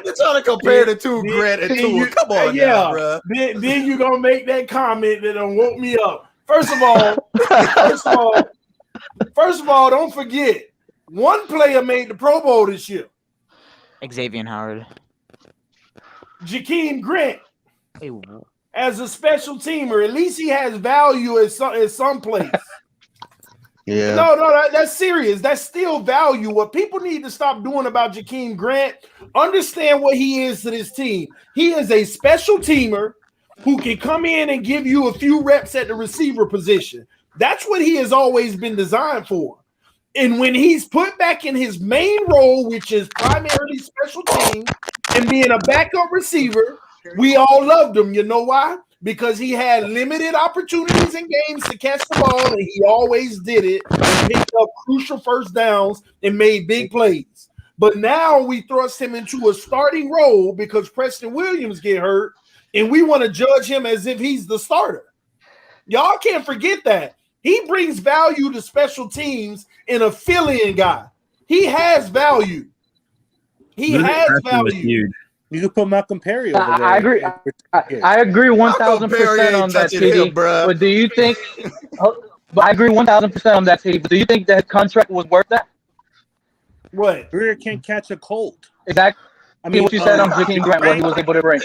You're trying to compare the two Grant and Tua. Come on, now, bro. Then you're gonna make that comment that done woke me up. First of all, don't forget, one player made the Pro Bowl this year. Xavier Howard. Jakeem Grant. As a special teamer, at least he has value at some place. Yeah. No, that's serious. That's still value. What people need to stop doing about Jakeem Grant, understand what he is to this team. He is a special teamer who can come in and give you a few reps at the receiver position. That's what he has always been designed for. And when he's put back in his main role, which is primarily special teams and being a backup receiver, we all loved him. You know why? Because he had limited opportunities in games to catch the ball, and he always did it and picked up crucial first downs and made big plays. But now we thrust him into a starting role because Preston Williams get hurt, and we want to judge him as if he's the starter. Y'all can't forget that. He brings value to special teams in a fill-in guy. He has value. He has value. You could put Malcolm Perry over there. I agree. I agree 1,000% on that, TD. But do you think? But I agree 1,000% on that, TD. But do you think that contract was worth that? What? Greer can't catch a colt. Exactly. I mean, what you said on Jakeem Grant, what he was able to bring.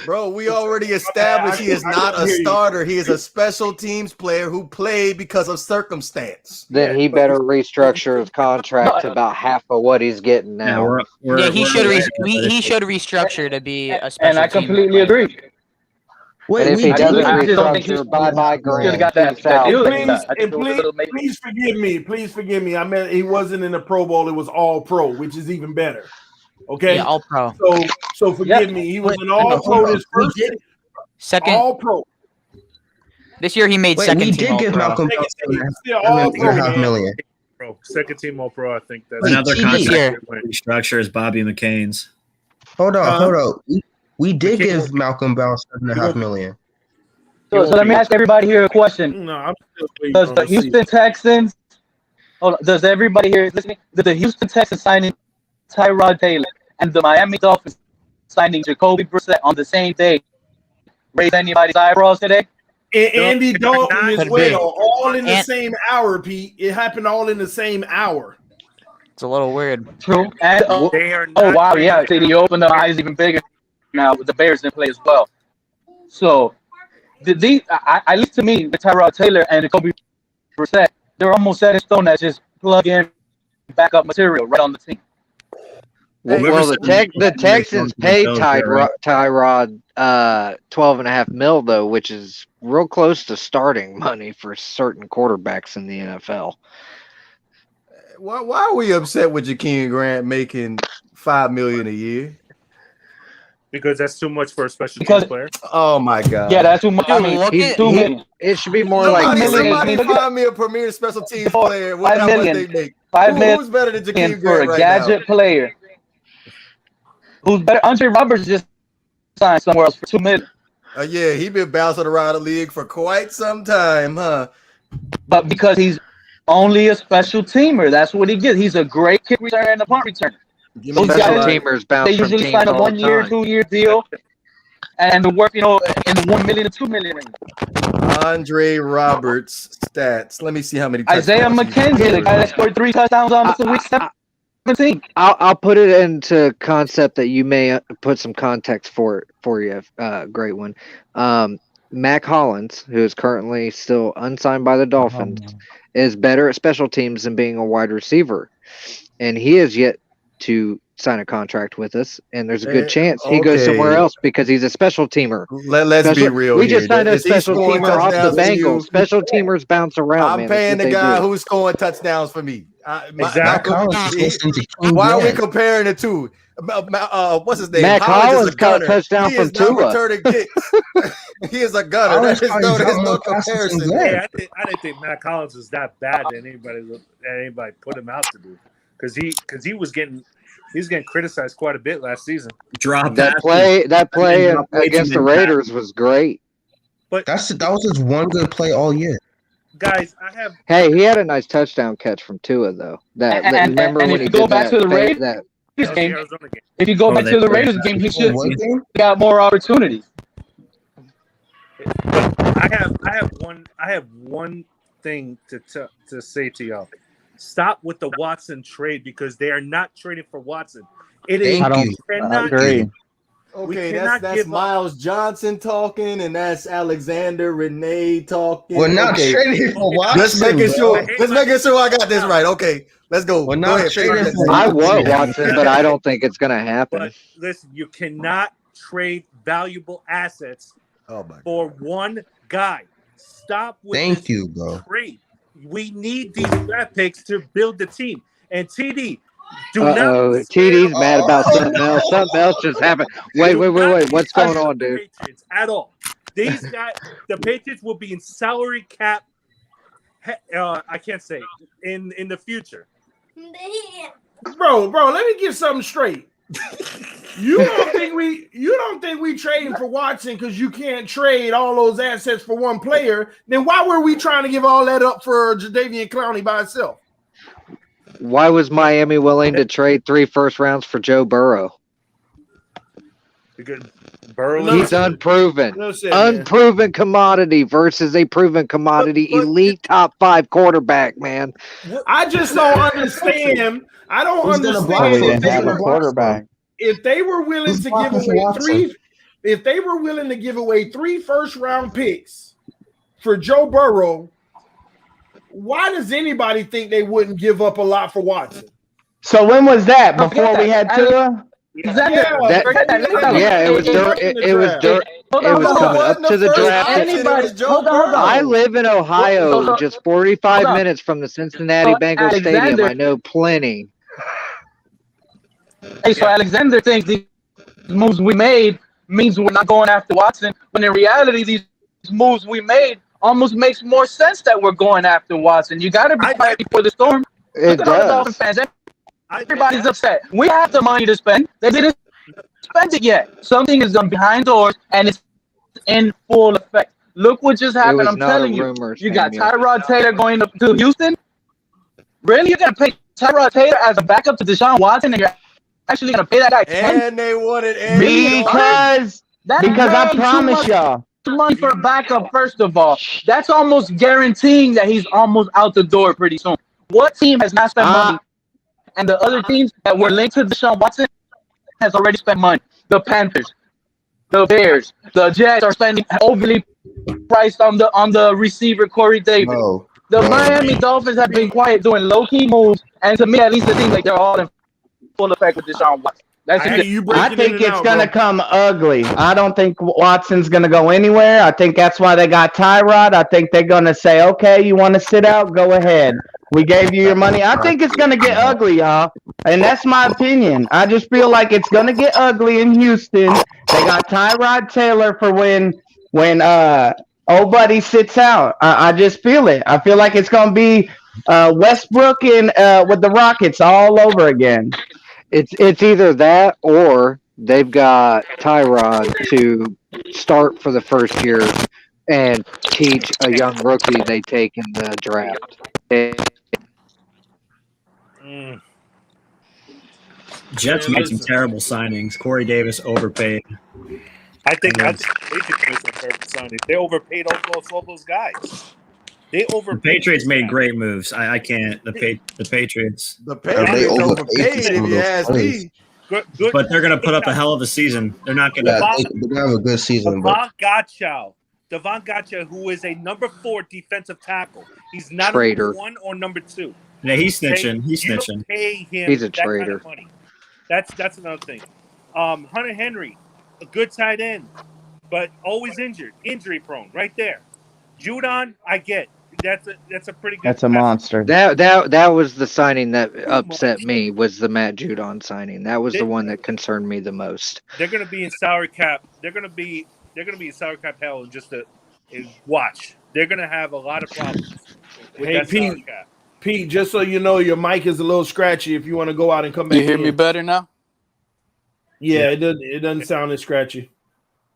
Bro, we already established he is not a starter. He is a special teams player who played because of circumstance. Then he better restructure his contract to about half of what he's getting now. He should restructure to be a special And I completely agree. Wait, if he doesn't restructure, bye-bye Grant. Please forgive me. Please forgive me. I meant he wasn't in the Pro Bowl. It was All Pro, which is even better. Okay, yeah, All Pro. So forgive me. He was an All Pro this first second All Pro. This year he made second we team did give All-Pro. Malcolm $2.5 million. Second team All Pro. I think that's another contract restructure is Bobby McCain's. Hold on. We did give Malcolm Bell $7.5 million. So let me ask everybody here a question. No, I'm still waiting Does on the the Houston Texans? Does everybody here listening? Did the Houston Texans signing Tyrod Taylor and the Miami Dolphins signing Jacoby Brissett on the same day raise anybody's eyebrows today? And Andy Dalton as well, all in the same hour, Pete. It happened all in the same hour. It's a little weird. True. And They are oh not wow, trading yeah, for you opened the eyes even bigger now with the Bears in play as well. So at least to me, with Tyrod Taylor and Jacoby Brissett, they're almost set in stone as just plug in backup material right on the team. Well, the Texans paid Tyrod $12.5 million though, which is real close to starting money for certain quarterbacks in the NFL. Why are we upset with Jakeem Grant making $5 million a year? Because that's too much for a special teams player. Oh my God! Yeah, that's too much. Dude, I mean, it should be more like somebody find me a premier special teams player. What how much they make? Who's better than Jakeem Grant for a right gadget player? Who's better? Andre Roberts just signed somewhere else for $2 million. Yeah, he been bouncing around the league for quite some time, huh? But because he's only a special teamer, that's what he gets. He's a great kick returner and a punt returner. Those guys, teamers bounce they usually sign a 1 year, 2 year deal, and the work, in the $1 million to $2 million range. Andre Roberts stats. Let me see how many. Isaiah McKenzie, the guy that scored 3 touchdowns on week 17. I'll put it into concept that you may put some context for you. Great one. Mac Hollins, who is currently still unsigned by the Dolphins, is better at special teams than being a wide receiver, and he is yet to sign a contract with us, and there's a good chance he goes somewhere else because he's a special teamer. Let's be real. We just signed a special teamer off the Bengals. Special teamers bounce around. I'm paying the guy who's scoring touchdowns for me. Why are we comparing the two? What's his name? Matt Collins got a touchdown from Tua. He is a gunner. There's no comparison. Hey, I didn't think Matt Collins was that bad that anybody put him out to do, because he was getting criticized quite a bit last season. That play against the Raiders was great. But that was his one good play all year. Guys, Hey, he had a nice touchdown catch from Tua though. Remember when he did that? If you go back to the Raiders game, he should have got more opportunities. But I have one thing to say to y'all. Stop with the Watson trade, because they are not trading for Watson. It is. I agree. Okay, that's Miles Johnson talking, and that's Alexander Renee talking. We're not trading for Watson. Let's making sure I got this right. Okay, let's go. We're not trading for I want Watson, but I don't think it's gonna happen. But listen, you cannot trade valuable assets for one guy. Stop with this trade. We need these draft picks to build the team. And TD, TD's mad about something else. Something else just happened. Wait. What's going on, dude? At all. These guys, the Patriots will be in salary cap. I can't say in the future. Bro, let me get something straight. You don't think we trading for Watson because you can't trade all those assets for one player? Then why were we trying to give all that up for Jadeveon Clowney by itself? Why was Miami willing to trade 3 first rounds for Joe Burrow? Because Burrow, he's unproven commodity versus a proven commodity elite top 5 quarterback, man. I just don't understand. I don't understand a quarterback. If they were willing to give away three first round picks for Joe Burrow, why does anybody think they wouldn't give up a lot for Watson? So when was that? Before we had Tua? It was coming up to the draft. Hold on. I live in Ohio, just 45 minutes from the Cincinnati Bengals Stadium. I know plenty. Hey, so Alexander thinks these moves we made means we're not going after Watson, when in reality, these moves we made almost makes more sense that we're going after Watson. You got to be ready for the storm. It does. Fans. Everybody's upset. We have the money to spend. They didn't spend it yet. Something is done behind doors, and it's in full effect. Look what just happened. I'm telling you. You got Tyrod Taylor going to Houston. Really? You're going to pay Tyrod Taylor as a backup to Deshaun Watson, and you're actually going to pay that guy 10? And they wanted because I promise y'all. Money for a backup, first of all. That's almost guaranteeing that he's almost out the door pretty soon. What team has not spent money And the other teams that were linked to Deshaun Watson has already spent money. The Panthers, the Bears, the Jets are spending overly priced on the receiver Corey Davis. The Miami Dolphins have been quiet doing low-key moves, and to me, at least, it seems like they're all in full effect with Deshaun Watson. I think it's going to come ugly. I don't think Watson's going to go anywhere. I think that's why they got Tyrod. I think they're going to say, okay, you want to sit out? Go ahead. We gave you your money. I think it's going to get ugly, y'all. And that's my opinion. I just feel like it's going to get ugly in Houston. They got Tyrod Taylor for when old buddy sits out. I just feel it. I feel like it's going to be Westbrook and with the Rockets all over again. It's either that or they've got Tyrod to start for the first year and teach a young rookie they take in the draft. Jets made some terrible signings. Corey Davis overpaid. I think that's they overpaid all those guys. They overpaid. The Patriots made great moves. I can't. The Patriots. The Patriots overpaid, if you ask me. Good. But they're going to put up a hell of a season. They're not going to. They're going to have a good season. Devon Gotcha, who is a number 4 defensive tackle. He's not Traitor. number 1 or number 2. Yeah, he's snitching. He's You snitching. don't pay him He's a that traitor. kind of money. That's another thing. Hunter Henry, a good tight end, but always injured, injury prone. Right there. Judon, I get. That's a pretty good. That's a monster. That was the signing that upset me. Was the Matt Judon signing? That was the one that concerned me the most. They're going to be in salary cap. They're going to be in salary cap hell in just a watch. They're going to have a lot of problems. Hey, Pete, just so you know, your mic is a little scratchy. If you want to go out and come back, you hear me better now? Yeah, it doesn't sound as scratchy.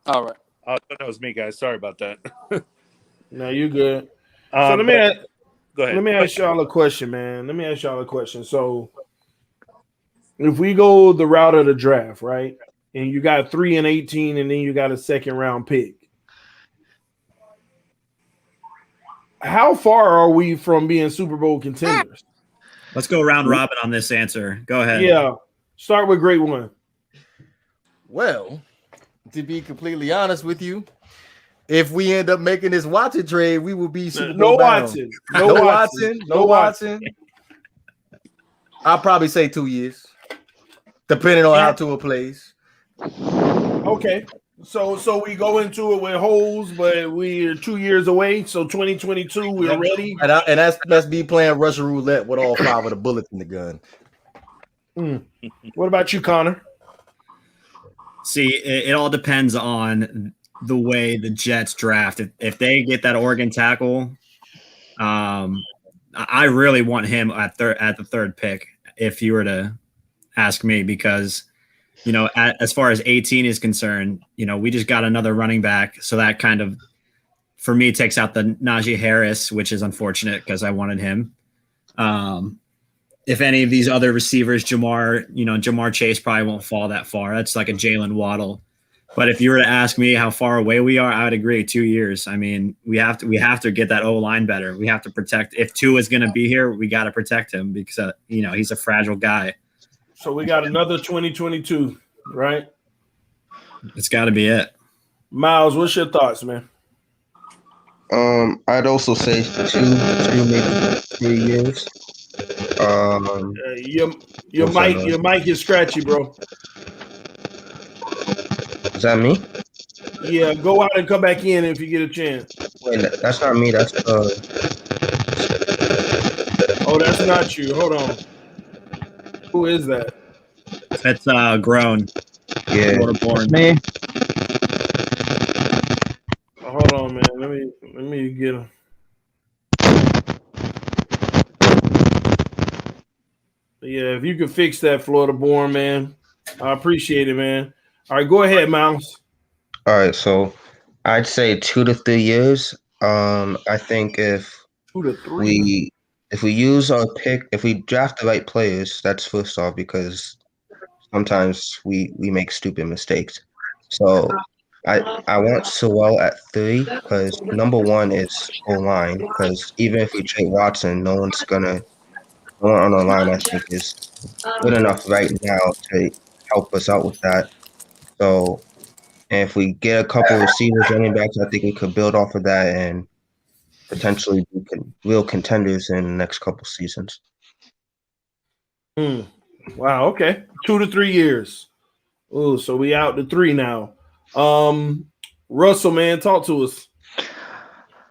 All right. I thought that was me, guys. Sorry about that. No, you're good. So go ahead. Let me ask y'all a question, man. So if we go the route of the draft, right, and you got 3 and 18, and then you got a second round pick, how far are we from being Super Bowl contenders? Let's go round robin on this answer. Go ahead. Yeah, start with Great One. Well, to be completely honest with you, if we end up making this Watson trade, we will be Super Bowl bound. No Watson. I'll probably say 2 years, depending on how Tua plays. Okay, so we go into it with holes, but we're 2 years away. So 2022, we're ready. And that's me playing Russian roulette with all 5 of the bullets in the gun. What about you, Connor? See, it all depends on the way the Jets draft. If they get that Oregon tackle, I really want him at the third pick. If you were to ask me, because as far as 18 is concerned, we just got another running back, so that kind of, for me, takes out the Najee Harris, which is unfortunate because I wanted him. If any of these other receivers, Jamar Chase probably won't fall that far. That's like a Jalen Waddle. But if you were to ask me how far away we are, I would agree 2 years. I mean, we have to get that O-line better. We have to protect. If Tua is going to be here, we got to protect him because he's a fragile guy. So we got another 2022, right? It's got to be it. Miles, what's your thoughts, man? I'd also say 2, maybe 3 years. Your mic is scratchy, bro. Is that me? Yeah, go out and come back in if you get a chance. Wait, that's not me. That's Oh, that's not you. Hold on. Who is that? That's Grown. Yeah. Born. Me. Hold on, man. Let me get him. Yeah, if you could fix that, Florida born, man, I appreciate it, man. All right, go ahead, Miles. All right, so I'd say 2 to 3 years. I think if 2 to 3. if we use our pick, if we draft the right players, that's first off, because sometimes we make stupid mistakes. So I want Sewell at 3 because number 1 is O-line, because even if we trade Watson, no one's gonna on the line, I think is good enough right now to help us out with that. So, and if we get a couple of receivers, running backs, I think we could build off of that and potentially be real contenders in the next couple seasons. Wow. Okay. 2 to 3 years. Oh, so we out to 3 now. Russell, man, talk to us.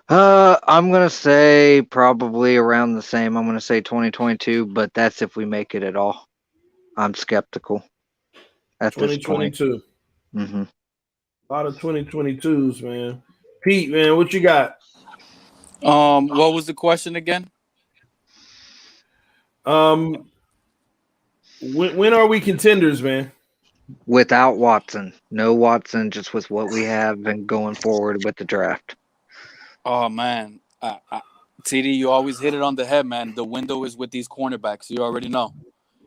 I'm gonna say probably around the same. I'm gonna say 2022, but that's if we make it at all. I'm skeptical at this point. 2022. Mm-hmm. A lot of 2022s, man. Pete, man, what you got? What was the question again? When are we contenders, man? Without Watson, no Watson, just with what we have and going forward with the draft. Oh man, TD, you always hit it on the head, man. The window is with these cornerbacks. You already know.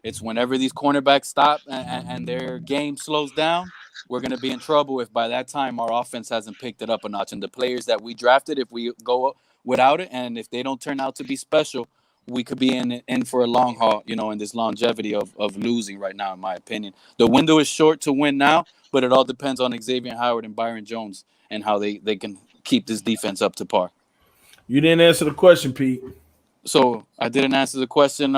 It's whenever these cornerbacks stop and their game slows down, we're going to be in trouble if by that time our offense hasn't picked it up a notch. And the players that we drafted, if we go without it and if they don't turn out to be special, we could be in for a long haul, in this longevity of losing right now, in my opinion. The window is short to win now, but it all depends on Xavier Howard and Byron Jones and how they can keep this defense up to par. You didn't answer the question, Pete. So I didn't answer the question.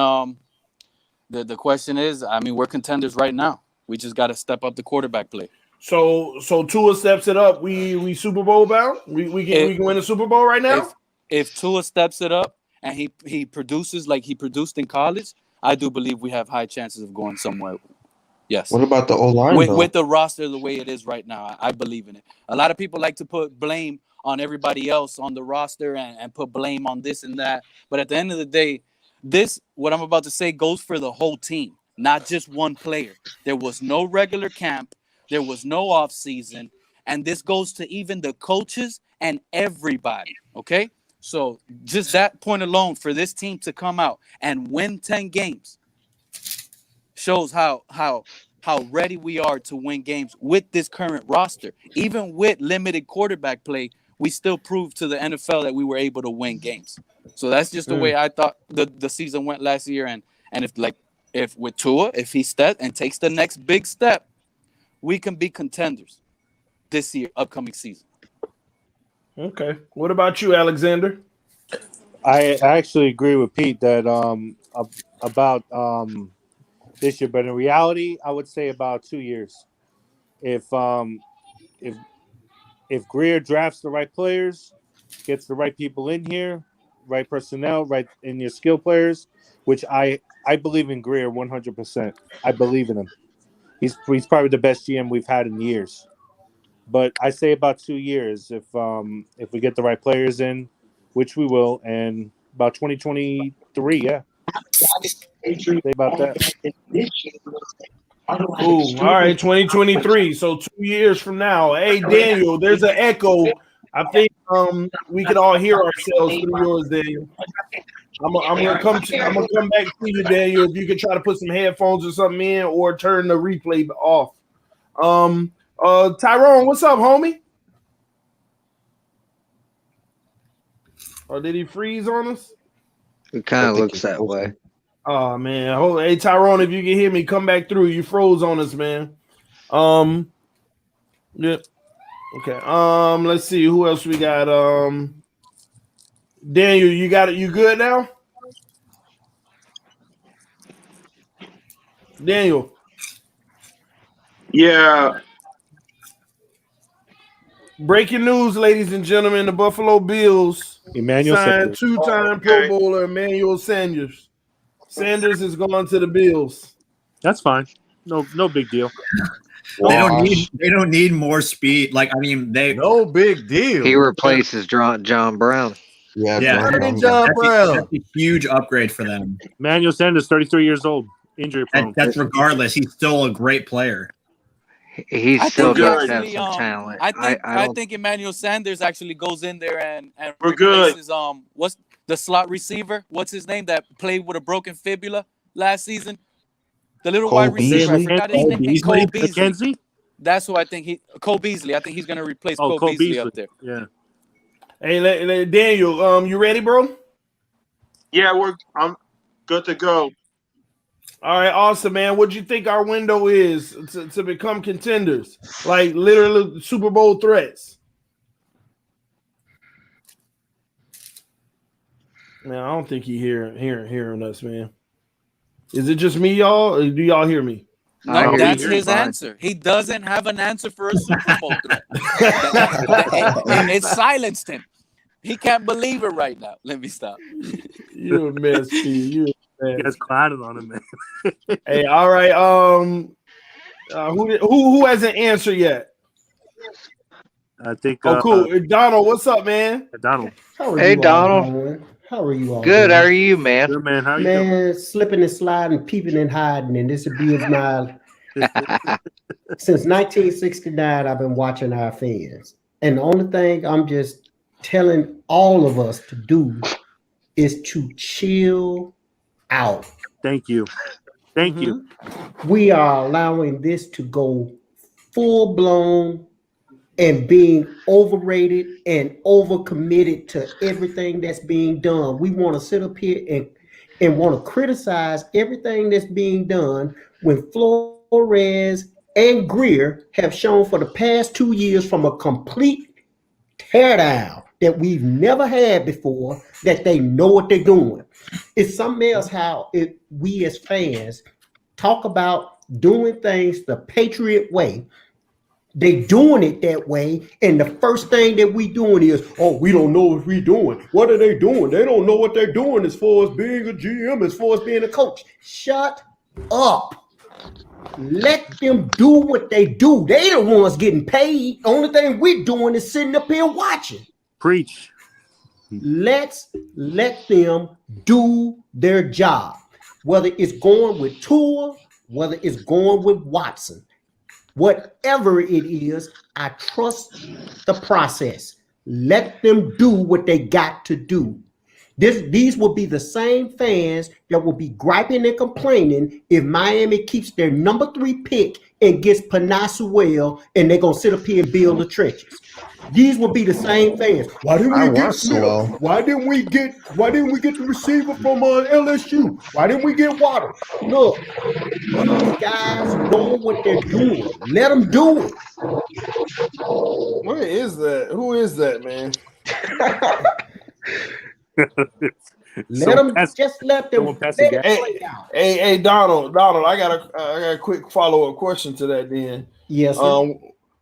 The question is, we're contenders right now. We just got to step up the quarterback play. So Tua steps it up. We Super Bowl bound. We can win the Super Bowl right now. If Tua steps it up and he produces like he produced in college, I do believe we have high chances of going somewhere. Yes. What about the O-line, with the roster the way it is right now? I believe in it. A lot of people like to put blame on everybody else on the roster and put blame on this and that. But at the end of the day, what I'm about to say goes for the whole team, not just one player. There was no regular camp. There was no off season. And this goes to even the coaches and everybody. Okay. So just that point alone for this team to come out and win 10 games shows how ready we are to win games with this current roster. Even with limited quarterback play, we still proved to the NFL that we were able to win games. So that's just the way I thought the season went last year. And if with Tua, if he steps and takes the next big step, we can be contenders this year, upcoming season. Okay. What about you, Alexander? I actually agree with Pete that about this year, but in reality, I would say about 2 years. If Greer drafts the right players, gets the right people in here, right personnel, right in your skill players, which I believe in Greer 100%. I believe in him. He's probably the best GM we've had in years. But I say about 2 years if we get the right players in, which we will, and about 2023, yeah. Say about that. Ooh, all right, 2023. So 2 years from now. Hey, Daniel, there's an echo. I think we can all hear ourselves through yours, Daniel. I'm gonna come back to you, Daniel. If you can try to put some headphones or something in, or turn the replay off. Tyrone, what's up, homie? Or did he freeze on us? It kind of looks that way. Oh man. Hey Tyrone, if you can hear me, come back through. You froze on us, man. Yeah. Okay. Let's see who else we got. Daniel, you got it. You good now? Daniel. Yeah. Breaking news, ladies and gentlemen, the Buffalo Bills signed two-time Pro Bowler Emmanuel Sanders. Sanders is going to the Bills. That's fine. No big deal. They don't need more speed. No big deal. He replaces John Brown. Yeah, John Brown. That's a huge upgrade for them. Emmanuel Sanders, 33 years old, injury prone. That's regardless. He's still a great player. He's still got some talent. I think Emmanuel Sanders actually goes in there and we're good. What's the slot receiver? What's his name that played with a broken fibula last season? The little wide receiver. I forgot his name. Cole Beasley. That's who I think Cole Beasley. I think he's going to replace Cole Beasley up there. Yeah. Hey, Daniel, you ready, bro? Yeah, Good to go. All right, awesome, man. What do you think our window is to become contenders? Like literally Super Bowl threats. Man, I don't think he hearing us, man. Is it just me, y'all? Or do y'all hear me? No, that's his answer. He doesn't have an answer for a Super Bowl threat. It silenced him. He can't believe it right now. Let me stop. You a mess, Steve. You a mess. You guys clouded on him, man. Hey, all right. Who hasn't answered yet? I think. Oh, cool. Donald, what's up, man? Donald. Hey, Donald. How are you all? Good. How are you, man? Good, man. How are you doing? Slipping and sliding, peeping and hiding, and this will be my. Since 1969, I've been watching our fans, and the only thing I'm just telling all of us to do is to chill out. Thank you. Thank you. We are allowing this to go full blown and being overrated and overcommitted to everything that's being done. We want to sit up here and want to criticize everything that's being done when Flores and Greer have shown for the past 2 years from a complete teardown that we've never had before, that they know what they're doing. It's something else how we as fans talk about doing things the Patriot way. They doing it that way, and the first thing that we doing is, oh, we don't know what we doing. What are they doing? They don't know what they're doing as far as being a GM, as far as being a coach. Shut up. Let them do what they do. They the ones getting paid. Only thing we're doing is sitting up here watching. Preach. Let's let them do their job. Whether it's going with Tua, whether it's going with Watson. Whatever it is, I trust the process. Let them do what they got to do. These will be the same fans that will be griping and complaining if Miami keeps their number 3 pick and gets Penei Sewell, and they're gonna sit up here and build the trenches. These will be the same fans. Why didn't we get Smith? Why didn't we get the receiver from LSU? Why didn't we get Waddle? Look, these guys know what they're doing. Let them do it. Where is that? Who is that, man? Let them play out. Hey, Donald, I got a quick follow-up question to that then. Yes, sir.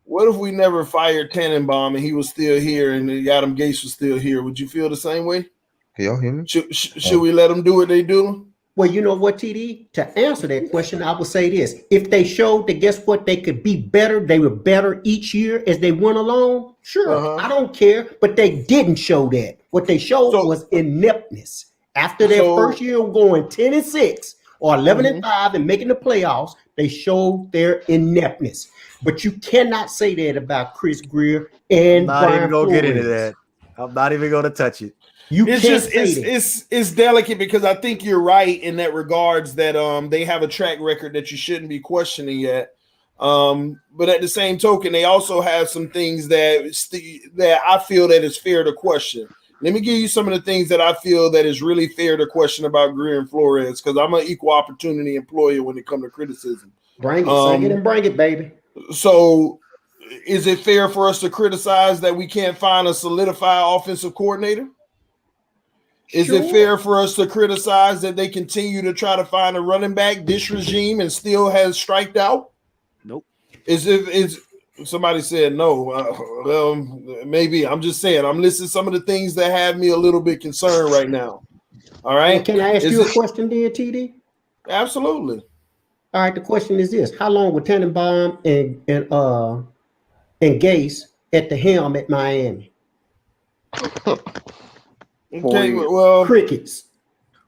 What if we never fired Tannenbaum and he was still here and Adam Gase was still here? Would you feel the same way? Y'all hear me? Should we let them do what they do? Well, you know what, TD? To answer that question, I would say this. If they showed that, guess what, they could be better, they were better each year as they went along, sure, I don't care. But they didn't show that. What they showed was ineptness. After their first year of going 10-6 or 11-5 and making the playoffs, they showed their ineptness. But you cannot say that about Chris Greer and I'm not even gonna get into that. I'm not even gonna touch it. It's delicate because I think you're right in that regards that they have a track record that you shouldn't be questioning yet. But at the same token, they also have some things that I feel that is fair to question. Let me give you some of the things that I feel that is really fair to question about Greer and Flores, because I'm an equal opportunity employer when it comes to criticism. Bring it, sing it and bring it, baby. So is it fair for us to criticize that we can't find a solidified offensive coordinator? Is it fair for us to criticize that they continue to try to find a running back this regime and still has striked out? Nope. Somebody said no. Maybe. I'm just saying. I'm listing some of the things that have me a little bit concerned right now. All right. Well, can I ask you a question there, TD? Absolutely. All right. The question is this: how long were Tannenbaum and Gase at the helm at Miami? Okay. Well, crickets.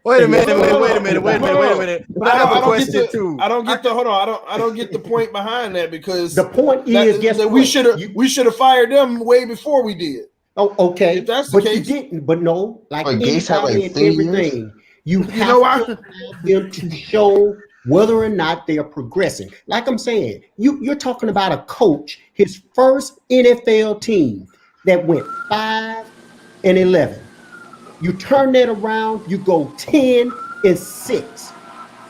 Wait a minute. I have a question too. I don't get the point behind that, because the point is that we should have fired them way before we did. Oh, okay. If that's the case, you didn't. But no, like Gase had like 3 years. You have to have them to show whether or not they are progressing. Like I'm saying, you're talking about a coach, his first NFL team that went 5-11. You turn that around, you go 10-6. 6.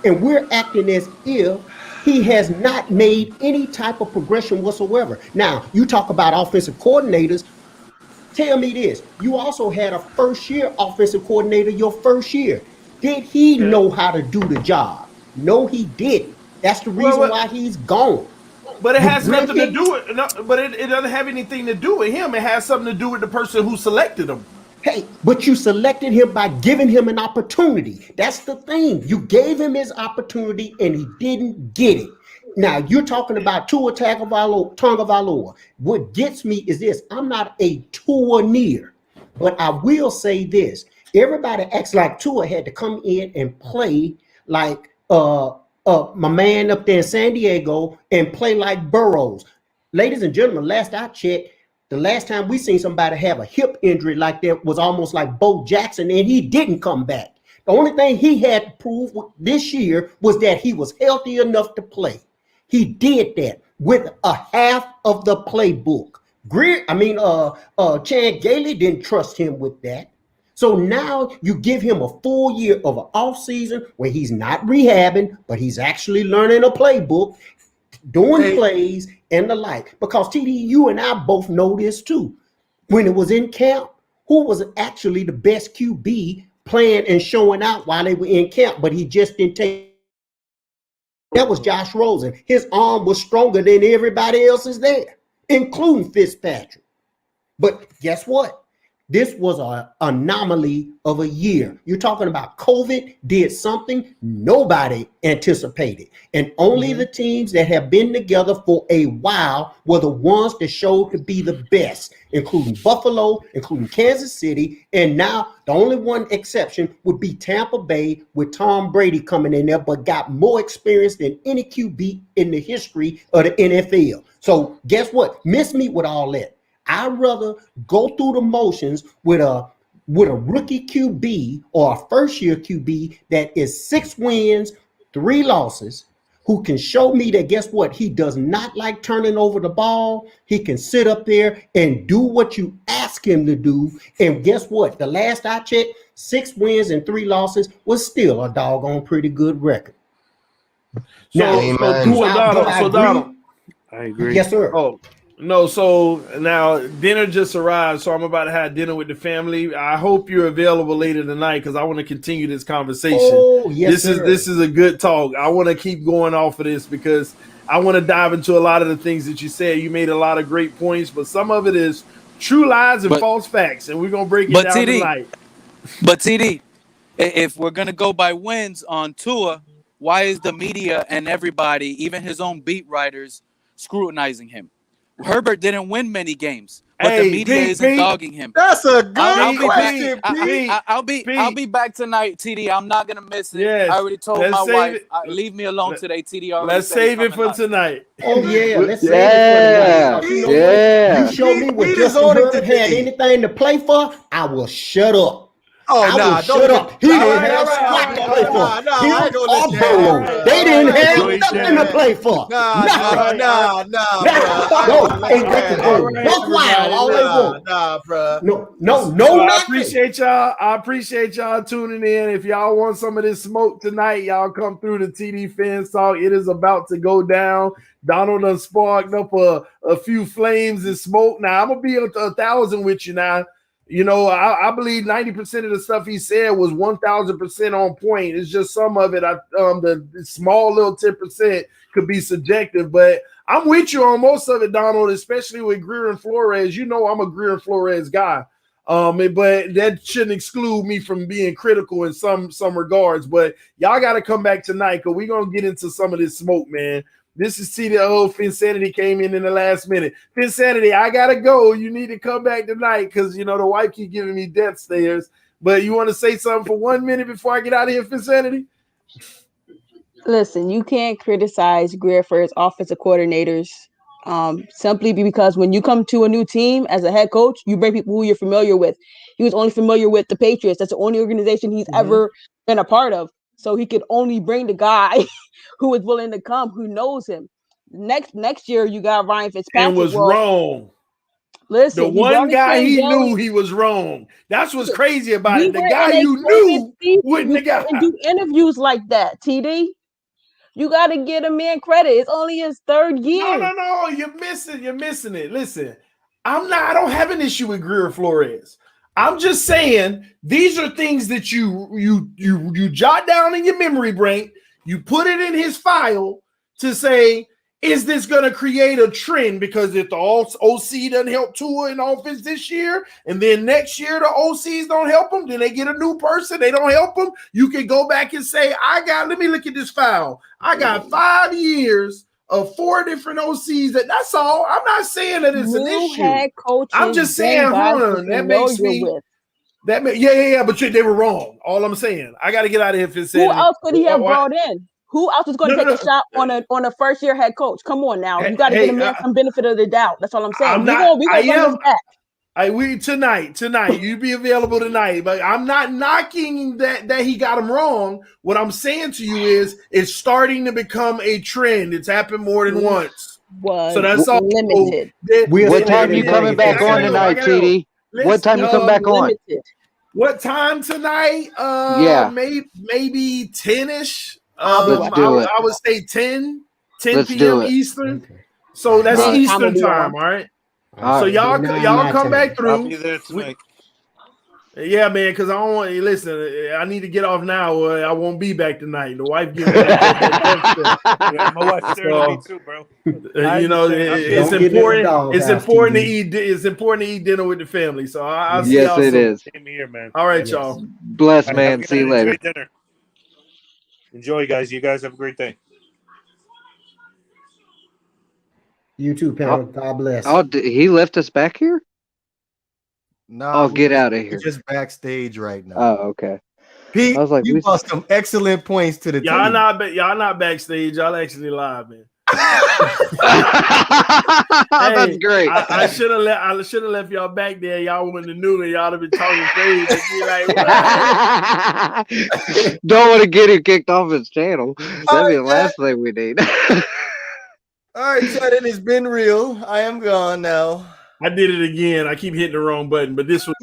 And we're acting as if he has not made any type of progression whatsoever. Now, you talk about offensive coordinators. Tell me this. You also had a first-year offensive coordinator your first year. Did he know how to do the job? No, he didn't. That's the reason why he's gone. But it has nothing to do with but it doesn't have anything to do with him. It has something to do with the person who selected him. Hey, but you selected him by giving him an opportunity. That's the thing. You gave him his opportunity and he didn't get it. Now, you're talking about Tua Tagovailoa. What gets me is this. I'm not a Tua-neer, but I will say this. Everybody acts like Tua had to come in and play like my man up there in San Diego and play like Burrows. Ladies and gentlemen, last I checked, the last time we seen somebody have a hip injury like that was almost like Bo Jackson, and he didn't come back. The only thing he had to prove this year was that he was healthy enough to play. He did that with a half of the playbook. Chad Gailey didn't trust him with that. So now you give him a full year of an off season where he's not rehabbing, but he's actually learning a playbook, doing plays and the like. Because TD, you and I both know this too. When it was in camp, who was actually the best QB playing and showing out while they were in camp, but he just didn't take. That was Josh Rosen. His arm was stronger than everybody else's there, including Fitzpatrick. But guess what? This was an anomaly of a year. You're talking about COVID did something nobody anticipated. And only the teams that have been together for a while were the ones that showed to be the best, including Buffalo, including Kansas City. And now the only one exception would be Tampa Bay with Tom Brady coming in there, but got more experience than any QB in the history of the NFL. So guess what? Miss me with all that. I'd rather go through the motions with a rookie QB or a first-year QB that is 6 wins, 3 losses, who can show me that, guess what, he does not like turning over the ball. He can sit up there and do what you ask him to do. And guess what? The last I checked, 6 wins and 3 losses was still a doggone pretty good record. Donald, I agree. Yes, sir. Oh. No, so now dinner just arrived, so I'm about to have dinner with the family. I hope you're available later tonight because I want to continue this conversation. Oh, yes, this is a good talk. I want to keep going off of this because I want to dive into a lot of the things that you said. You made a lot of great points, but some of it is true lies and false facts, and we're gonna break it down tonight. But TD, if we're gonna go by wins on Tua, why is the media and everybody, even his own beat writers, scrutinizing him? Herbert didn't win many games, but the media isn't dogging him. That's a good question, I'll be back tonight, TD. I'm not gonna miss it. Yes. I already told my wife, leave me alone today, TD. Let's save it for tonight. Oh yeah, let's save it for tonight. You show me what Justin Herbert had anything to play for, I will shut up. Shut up. He didn't have squat to play for. They didn't have nothing to play for. Nothing. And they can go buck wild all they want. Bro. No. I appreciate y'all tuning in. If y'all want some of this smoke tonight, y'all come through the TD Fans Talk. It is about to go down. Donald done sparked up a few flames and smoke. Now I'm gonna be 1,000 with you now. You know, I believe 90% of the stuff he said was 1,000% on point. It's just some of it, the small little 10% could be subjective. But I'm with you on most of it, Donald, especially with Greer and Flores. You know I'm a Greer and Flores guy. But that shouldn't exclude me from being critical in some regards. But y'all got to come back tonight because we're going to get into some of this smoke, man. This is TD. Finsanity came in the last minute. Finsanity, I got to go. You need to come back tonight because, you know, the wife keep giving me death stares. But you want to say something for 1 minute before I get out of here, Finsanity? Listen, you can't criticize Greer for his offensive coordinators simply because when you come to a new team as a head coach, you bring people who you're familiar with. He was only familiar with the Patriots. That's the only organization he's ever been a part of. So he could only bring the guy who is willing to come, who knows him. Next year, you got Ryan Fitzpatrick. And was wrong. Listen, the one guy he knew he was wrong. That's what's crazy about it. The guy you knew wouldn't have got. And do interviews like that, TD. You got to get a man credit. It's only his third year. No. You're missing it. Listen, I don't have an issue with Greer Flores. I'm just saying these are things that you jot down in your memory brain. You put it in his file to say, is this going to create a trend? Because if the OC doesn't help Tua in offense this year, and then next year the OCs don't help them, then they get a new person, they don't help them. You can go back and say, let me look at this file. I got 5 years of 4 different OCs. That's all. I'm not saying that it's an issue. I'm just saying, hold on. That makes me. But they were wrong. All I'm saying, I got to get out of here. If it said, who else could he have brought in? Who else is going to take a shot on a first year head coach? Come on now, you got to give a man some benefit of the doubt. That's all I'm saying. We tonight. You be available tonight, but I'm not knocking that he got him wrong. What I'm saying to you is, it's starting to become a trend. It's happened more than once. So that's all limited. What time you coming back on tonight, TD? What time you come back on? What time tonight? Maybe 10ish. Let's do it. I would say 10 Let's p.m. Eastern. So that's Eastern time, all right? So y'all come back through. I'll be there tonight. Yeah, man, because I don't want to listen. I need to get off now, or I won't be back tonight. The wife giving me my wife's there to me too, bro. It's important. It's important to eat. It's important to eat dinner with the family. So I'll see y'all it soon. is. Same here, man. All right, y'all. Bless, man. See you later. Dinner. Enjoy, guys. You guys have a great day. You too, pal. God bless. He left us back here? No, get out of here. We're just backstage right now. Oh, okay. Pete, I was like, you lost some excellent points to the y'all team. not backstage. Y'all actually live, man. That's great. I should have left y'all back there. Y'all wouldn't have knew that y'all have been talking crazy. Don't want to get him kicked off his channel. That'd be the last thing we need. All right, Jordan, it's been real. I am gone now. I did it again. I keep hitting the wrong button, but this was.